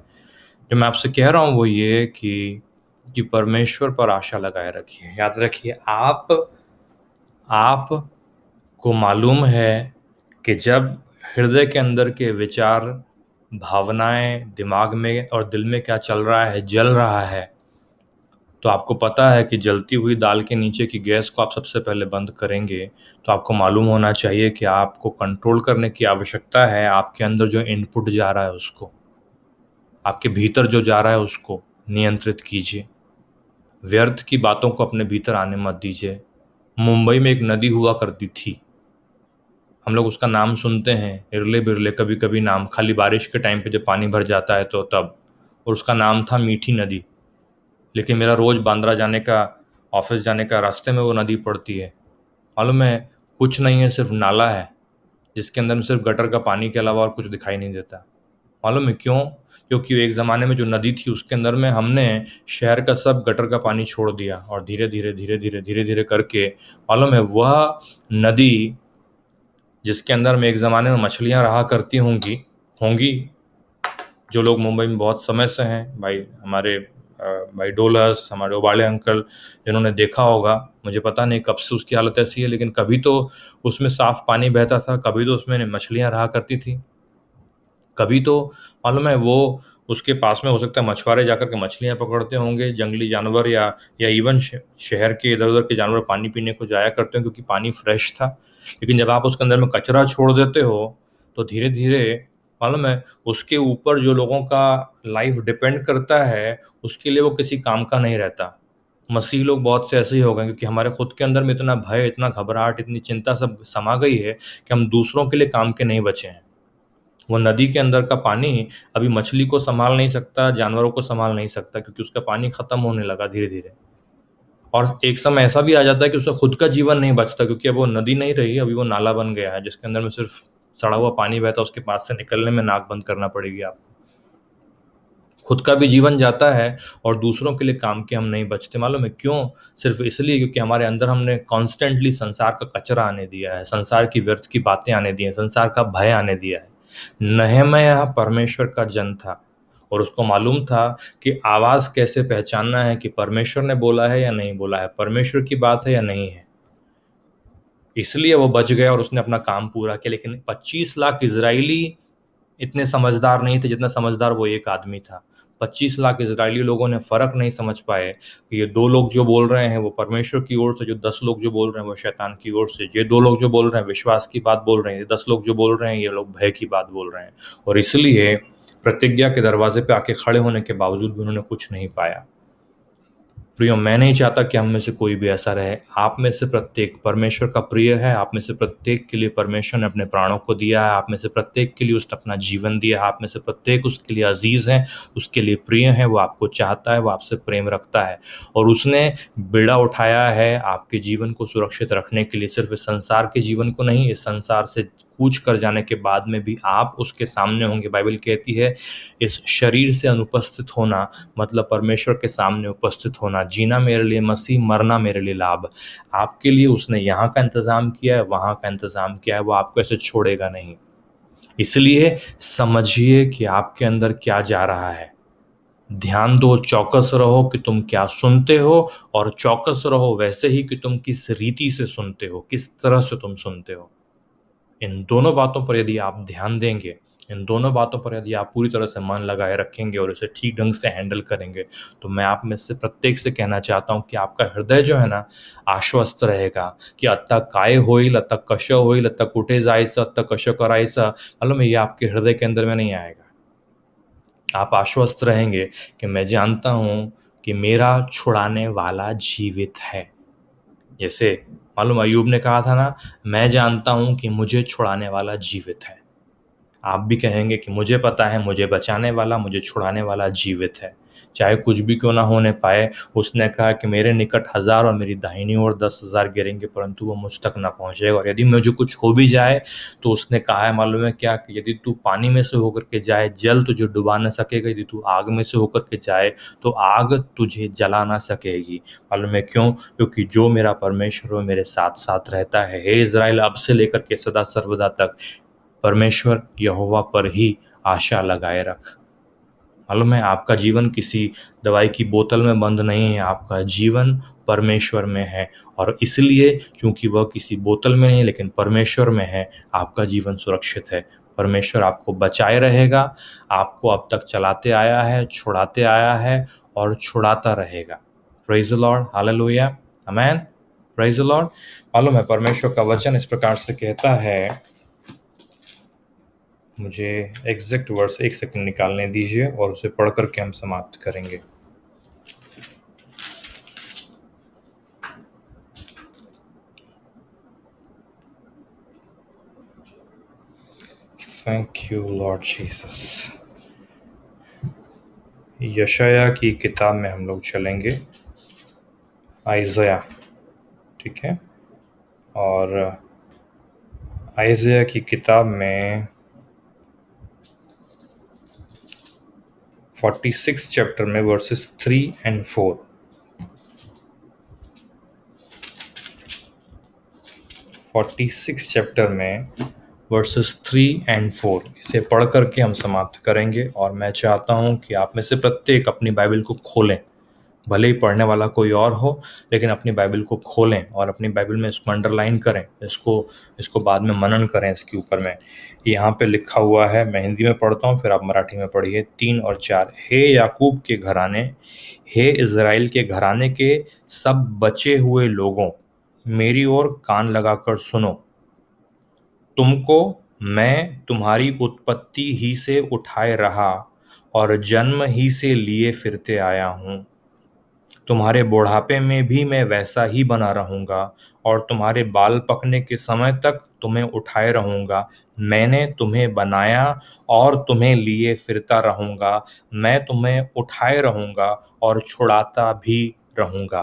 जो मैं आपसे कह रहा हूँ वो ये कि परमेश्वर पर आशा लगाए रखिए। याद रखिए, आप को मालूम है कि जब हृदय के अंदर के विचार, भावनाएं, दिमाग में और दिल में क्या चल रहा है, जल रहा है, तो आपको पता है कि जलती हुई दाल के नीचे की गैस को आप सबसे पहले बंद करेंगे। तो आपको मालूम होना चाहिए कि आपको कंट्रोल करने की आवश्यकता है। आपके अंदर जो इनपुट जा रहा है उसको, आपके भीतर जो जा रहा है उसको नियंत्रित कीजिए। व्यर्थ की बातों को अपने भीतर आने मत दीजिए। मुंबई में एक नदी हुआ करती थी, हम लोग उसका नाम सुनते हैं इरले बिरले, कभी कभी नाम, खाली बारिश के टाइम पे जब पानी भर जाता है तो तब, और उसका नाम था मीठी नदी। लेकिन मेरा रोज़ बांद्रा जाने का, ऑफिस जाने का रास्ते में वो नदी पड़ती है। मालूम है कुछ नहीं है, सिर्फ नाला है जिसके अंदर में सिर्फ गटर का पानी के अलावा और कुछ दिखाई नहीं देता। मालूम है क्यों? क्योंकि एक ज़माने में जो नदी थी उसके अंदर में हमने शहर का सब गटर का पानी छोड़ दिया, और धीरे धीरे धीरे धीरे धीरे धीरे करके मालूम है वह नदी, जिसके अंदर में एक ज़माने में मछलियाँ रहा करती होंगी, जो लोग मुंबई में बहुत समय से हैं, भाई हमारे भाई डोलस, हमारे उबाले अंकल, जिन्होंने देखा होगा, मुझे पता नहीं कब से उसकी हालत ऐसी है, लेकिन कभी तो उसमें साफ पानी बहता था, कभी तो उसमें मछलियाँ रहा करती थी, कभी तो मालूम है वो उसके पास में हो सकता है मछुआरे जाकर के मछलियाँ पकड़ते होंगे, जंगली जानवर या इवन शहर के इधर उधर के जानवर पानी पीने को जाया करते हैं क्योंकि पानी फ्रेश था। लेकिन जब आप उसके अंदर में कचरा छोड़ देते हो तो धीरे धीरे मालूम है उसके ऊपर जो लोगों का लाइफ डिपेंड करता है उसके लिए वो किसी काम का नहीं रहता। मसीह लोग बहुत से ऐसे ही हो गए क्योंकि हमारे खुद के अंदर में इतना भय, इतना घबराहट, इतनी चिंता सब समा गई है कि हम दूसरों के लिए काम के नहीं बचे हैं। वो नदी के अंदर का पानी अभी मछली को संभाल नहीं सकता, जानवरों को संभाल नहीं सकता, क्योंकि उसका पानी खत्म होने लगा धीरे धीरे। और एक समय ऐसा भी आ जाता है कि उसका खुद का जीवन नहीं बचता, क्योंकि अब वो नदी नहीं रही, अभी वो नाला बन गया है जिसके अंदर में सिर्फ सड़ा हुआ पानी बहता है, उसके पास से निकलने में नाक बंद करना पड़ेगी आपको। खुद का भी जीवन जाता है और दूसरों के लिए काम के हम नहीं बचते। मालूम है क्यों? सिर्फ इसलिए क्योंकि हमारे अंदर हमने कॉन्स्टेंटली संसार का कचरा आने दिया है, संसार की व्यर्थ की बातें आने दी हैं, संसार का भय आने दिया है। नहमयाह परमेश्वर का जन था और उसको मालूम था कि आवाज़ कैसे पहचानना है कि परमेश्वर ने बोला है या नहीं बोला है, परमेश्वर की बात है या नहीं है। इसलिए वो बच गया और उसने अपना काम पूरा किया। लेकिन 25 लाख इजरायली इतने समझदार नहीं थे जितना समझदार वो एक आदमी था। 25 लाख इजरायली लोगों ने फ़र्क नहीं समझ पाए कि ये 2 लोग जो बोल रहे हैं वो परमेश्वर की ओर से, जो 10 लोग जो बोल रहे हैं वो शैतान की ओर से, ये 2 लोग जो बोल रहे हैं विश्वास की बात बोल रहे हैं, ये 10 लोग जो बोल रहे हैं ये लोग भय की बात बोल रहे हैं। और इसलिए प्रतिज्ञा के दरवाजे पे आके खड़े होने के बावजूद भी उन्होंने कुछ नहीं पाया। प्रियो, मैं नहीं चाहता कि हम में से कोई भी ऐसा रहे। आप में से प्रत्येक परमेश्वर का प्रिय है। आप में से प्रत्येक के लिए परमेश्वर ने अपने प्राणों को दिया है। आप में से प्रत्येक के लिए उसने अपना जीवन दिया है। आप में से प्रत्येक उसके लिए अजीज है, उसके लिए प्रिय है। वो आपको चाहता है, वो आपसे प्रेम रखता है, और उसने बेड़ा उठाया है आपके जीवन को सुरक्षित रखने के लिए। सिर्फ इस संसार के जीवन को नहीं, इस संसार से कूच कर जाने के बाद में भी आप उसके सामने होंगे। बाइबल कहती है इस शरीर से अनुपस्थित होना मतलब परमेश्वर के सामने उपस्थित होना। जीना मेरे लिए मसीह, मरना मेरे लिए लाभ। आपके लिए उसने यहाँ का इंतज़ाम किया है, वहाँ का इंतज़ाम किया है। वो आपको ऐसे छोड़ेगा नहीं। इसलिए समझिए कि आपके अंदर क्या जा रहा है। ध्यान दो, चौकस रहो कि तुम क्या सुनते हो, और चौकस रहो वैसे ही कि तुम किस रीति से सुनते हो, किस तरह से तुम सुनते हो। इन दोनों बातों पर यदि आप ध्यान देंगे, इन दोनों बातों पर यदि आप पूरी तरह से मन लगाए रखेंगे और इसे ठीक ढंग से हैंडल करेंगे, तो मैं आप में से प्रत्येक से कहना चाहता हूं कि आपका हृदय जो है ना, आश्वस्त रहेगा कि अत्ता काय होईल, अत्ता कश होईल, अत्ता कुठे जायचं, अत्ता कसं करायचं, मालूम है, ये आपके हृदय के अंदर में नहीं आएगा। आप आश्वस्त रहेंगे कि मैं जानता हूं कि मेरा छुड़ाने वाला जीवित है। जैसे मालूम अय्यूब ने कहा था ना, मैं जानता हूं कि मुझे छुड़ाने वाला जीवित है। आप भी कहेंगे कि मुझे पता है, मुझे बचाने वाला, मुझे छुड़ाने वाला जीवित है, चाहे कुछ भी क्यों ना होने पाए। उसने कहा कि मेरे निकट 1000 और मेरी दाहिनी ओर 10,000 गिरेंगे, परंतु वो मुझ तक ना पहुंचेगा। और यदि मुझे कुछ हो भी जाए, तो उसने कहा है मालूम है क्या, कि यदि तू पानी में से होकर के जाए, जल तुझे डुबा ना सकेगा। यदि तू आग में से होकर के जाए, तो आग तुझे जला ना सकेगी। मालूम है क्यों? क्योंकि जो मेरा परमेश्वर वो मेरे साथ साथ रहता है। हे इज़राइल, अब से लेकर के सदा सर्वदा तक परमेश्वर यहोवा पर ही आशा लगाए रख। मालूम है, आपका जीवन किसी दवाई की बोतल में बंद नहीं है, आपका जीवन परमेश्वर में है। और इसलिए क्योंकि वह किसी बोतल में नहीं लेकिन परमेश्वर में है, आपका जीवन सुरक्षित है। परमेश्वर आपको बचाए रहेगा, आपको अब तक चलाते आया है, छुड़ाते आया है और छुड़ाता रहेगा। Praise the Lord, hallelujah, amen, praise the Lord. मालूम है, परमेश्वर का वचन इस प्रकार से कहता है, मुझे एग्जैक्ट वर्स एक सेकंड निकालने दीजिए और उसे पढ़ करके हम समाप्त करेंगे। Thank you Lord Jesus. यशाया की किताब में हम लोग चलेंगे, आइज़या, ठीक है। और आइज़या की किताब में 46 चैप्टर में वर्सेस 3 and 4, 46 चैप्टर में वर्सेस 3 and 4 इसे पढ़ करके हम समाप्त करेंगे। और मैं चाहता हूं कि आप में से प्रत्येक अपनी बाइबल को खोलें, भले ही पढ़ने वाला कोई और हो, लेकिन अपनी बाइबल को खोलें और अपनी बाइबल में इसको अंडरलाइन करें, इसको बाद में मनन करें इसके ऊपर में। यहाँ पे लिखा हुआ है, मैं हिंदी में पढ़ता हूँ, फिर आप मराठी में पढ़िए। 3 और 4, हे याकूब के घराने, हे इज़राइल के घराने के सब बचे हुए लोगों, मेरी ओर कान लगाकर सुनो। तुमको मैं तुम्हारी उत्पत्ति ही से उठाए रहा और जन्म ही से लिए फिरते आया हूँ। तुम्हारे बुढ़ापे में भी मैं वैसा ही बना रहूंगा और तुम्हारे बाल पकने के समय तक तुम्हें उठाए रहूंगा। मैंने तुम्हें बनाया और तुम्हें लिए फिरता रहूंगा। मैं तुम्हें उठाए रहूंगा और छुड़ाता भी रहूंगा।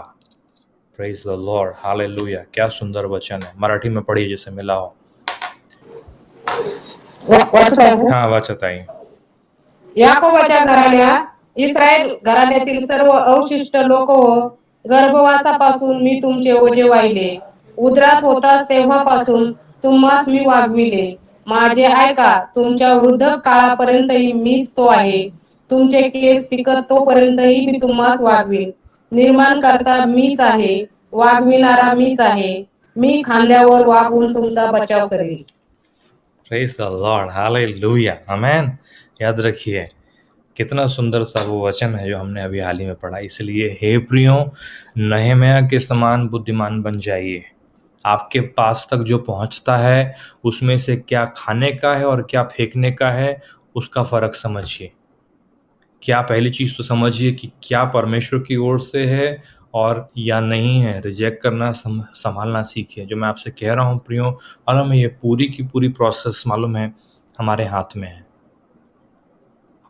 Praise the Lord, hallelujah. क्या सुंदर वचन है। मराठी में पढ़िए जैसे मिला हो।
वाचत आहे का?
हाँ, वाचत आई।
याकोबाच्या घराण्या, इस्रायल घराण्यातील सर्व अवशिष्ट लोक हो, गर्भवासापासून मी तुमचे ओझे वाहिले, उदरात होताच तेव्हापासून तुम्हास मी वागविले. माझे ऐका, तुमच्या वृद्ध काळापर्यंतही मीच तो आहे. तुमचे केस पिकत तोपर्यंतही मी तुम्हास वागवीन. निर्माण करता मीच आहे, वागविणारा मीच आहे. मी खांद्यावर वागून तुमचा बचाव करेल.
प्रेज द लॉर्ड, हालेलुया, आमेन। याद रखिए, कितना सुंदर सा वो वचन है जो हमने अभी हाल ही में पढ़ा। इसलिए हे प्रियो, नहम्याह के समान बुद्धिमान बन जाइए। आपके पास तक जो पहुंचता है उसमें से क्या खाने का है और क्या फेंकने का है, उसका फर्क समझिए। क्या पहली चीज तो समझिए कि क्या परमेश्वर की ओर से है और या नहीं है, रिजेक्ट करना संभालना सीखिए। जो मैं आपसे कह रहा हूँ प्रियो, मालूम है ये पूरी की पूरी प्रोसेस मालूम है हमारे हाथ में है।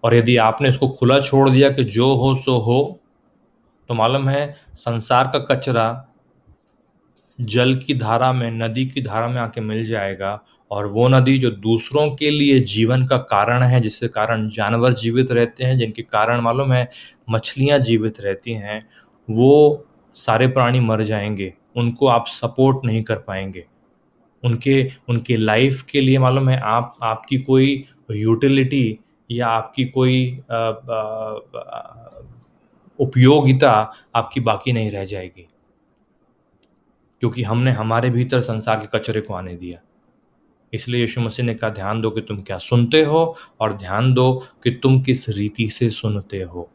और यदि आपने इसको खुला छोड़ दिया कि जो हो सो हो, तो मालूम है संसार का कचरा जल की धारा में, नदी की धारा में आके मिल जाएगा। और वो नदी जो दूसरों के लिए जीवन का कारण है, जिसके कारण जानवर जीवित रहते हैं, जिनके कारण मालूम है मछलियां जीवित रहती हैं, वो सारे प्राणी मर जाएंगे। उनको आप सपोर्ट नहीं कर पाएंगे। उनके उनके लाइफ के लिए मालूम है आपकी कोई यूटिलिटी या आपकी कोई उपयोगिता आपकी बाकी नहीं रह जाएगी, क्योंकि हमने हमारे भीतर संसार के कचरे को आने दिया। इसलिए यीशु मसीह ने कहा ध्यान दो कि तुम क्या सुनते हो, और ध्यान दो कि तुम किस रीति से सुनते हो।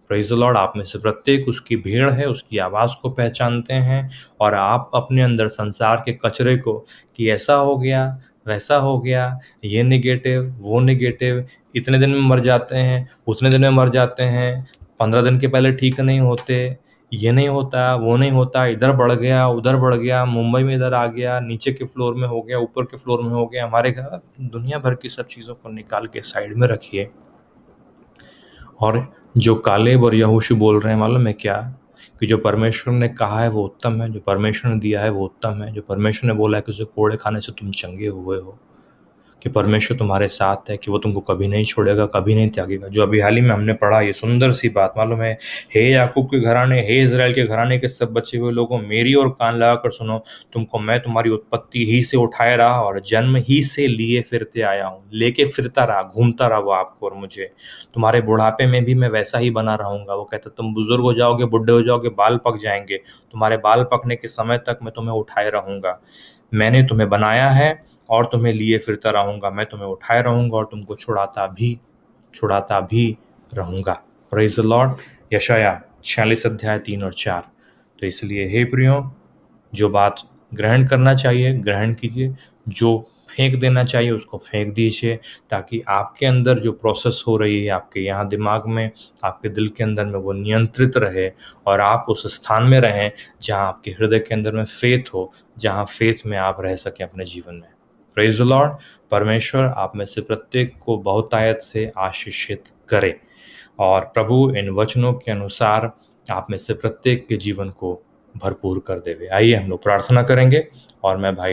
Praise the Lord. आप में से प्रत्येक उसकी भीड़ है, उसकी आवाज़ को पहचानते हैं, और आप अपने अंदर संसार के कचरे को कि ऐसा हो गया, वैसा हो गया, ये नेगेटिव, वो नेगेटिव, इतने दिन में मर जाते हैं, उतने दिन में मर जाते हैं, 15 दिन के पहले ठीक नहीं होते, ये नहीं होता, वो नहीं होता, इधर बढ़ गया, उधर बढ़ गया, मुंबई में इधर आ गया, नीचे के फ्लोर में हो गया, ऊपर के फ्लोर में हो गया, हमारे घर। दुनिया भर की सब चीज़ों को निकाल के साइड में रखिए। और जो कालेब और यहोशू बोल रहे हैं मालूम है क्या? कि जो परमेश्वर ने कहा है वो उत्तम है, जो परमेश्वर ने दिया है वो उत्तम है, जो परमेश्वर ने बोला है कि उसे कोड़े खाने से तुम चंगे हुए हो, कि परमेश्वर तुम्हारे साथ है, कि वो तुमको कभी नहीं छोड़ेगा, कभी नहीं त्यागेगा। जो अभी हाल ही में हमने पढ़ा, ये सुंदर सी बात मालूम है, हे याकूब के घराने, हे इज़राइल के घराने के सब बचे हुए लोगों, मेरी ओर कान लगाकर सुनो। तुमको मैं तुम्हारी उत्पत्ति ही से उठाए रहा और जन्म ही से लिए फिरते आया हूँ। लेके फिरता रहा, घूमता रहा वो आपको और मुझे। तुम्हारे बुढ़ापे में भी मैं वैसा ही बना रहूंगा। वो कहता तुम बुजुर्ग हो जाओगे, बुढ़े हो जाओगे, बाल पक जाएंगे, तुम्हारे बाल पकने के समय तक मैं तुम्हें उठाए रहूंगा। मैंने तुम्हें बनाया है और तुम्हें लिए फिरता रहूंगा। मैं तुम्हें उठाए रहूंगा और तुमको छुड़ाता भी रहूंगा। Praise the Lord. यशाया 46 अध्याय 3 और 4। तो इसलिए हे प्रियो, जो बात ग्रहण करना चाहिए ग्रहण कीजिए, जो फेंक देना चाहिए उसको फेंक दीजिए, ताकि आपके अंदर जो प्रोसेस हो रही है, आपके यहाँ दिमाग में, आपके दिल के अंदर में, वो नियंत्रित रहे, और आप उस स्थान में रहें जहाँ आपके हृदय के अंदर में फेथ हो, जहाँ फेथ में आप रह सकें अपने जीवन में। Praise the Lord. परमेश्वर आप में से प्रत्येक को बहुतायत से आशीषित करे, और प्रभु इन वचनों के अनुसार आप में से प्रत्येक के जीवन को भरपूर कर देवे। आइए हम लोग प्रार्थना करेंगे, और मैं भाई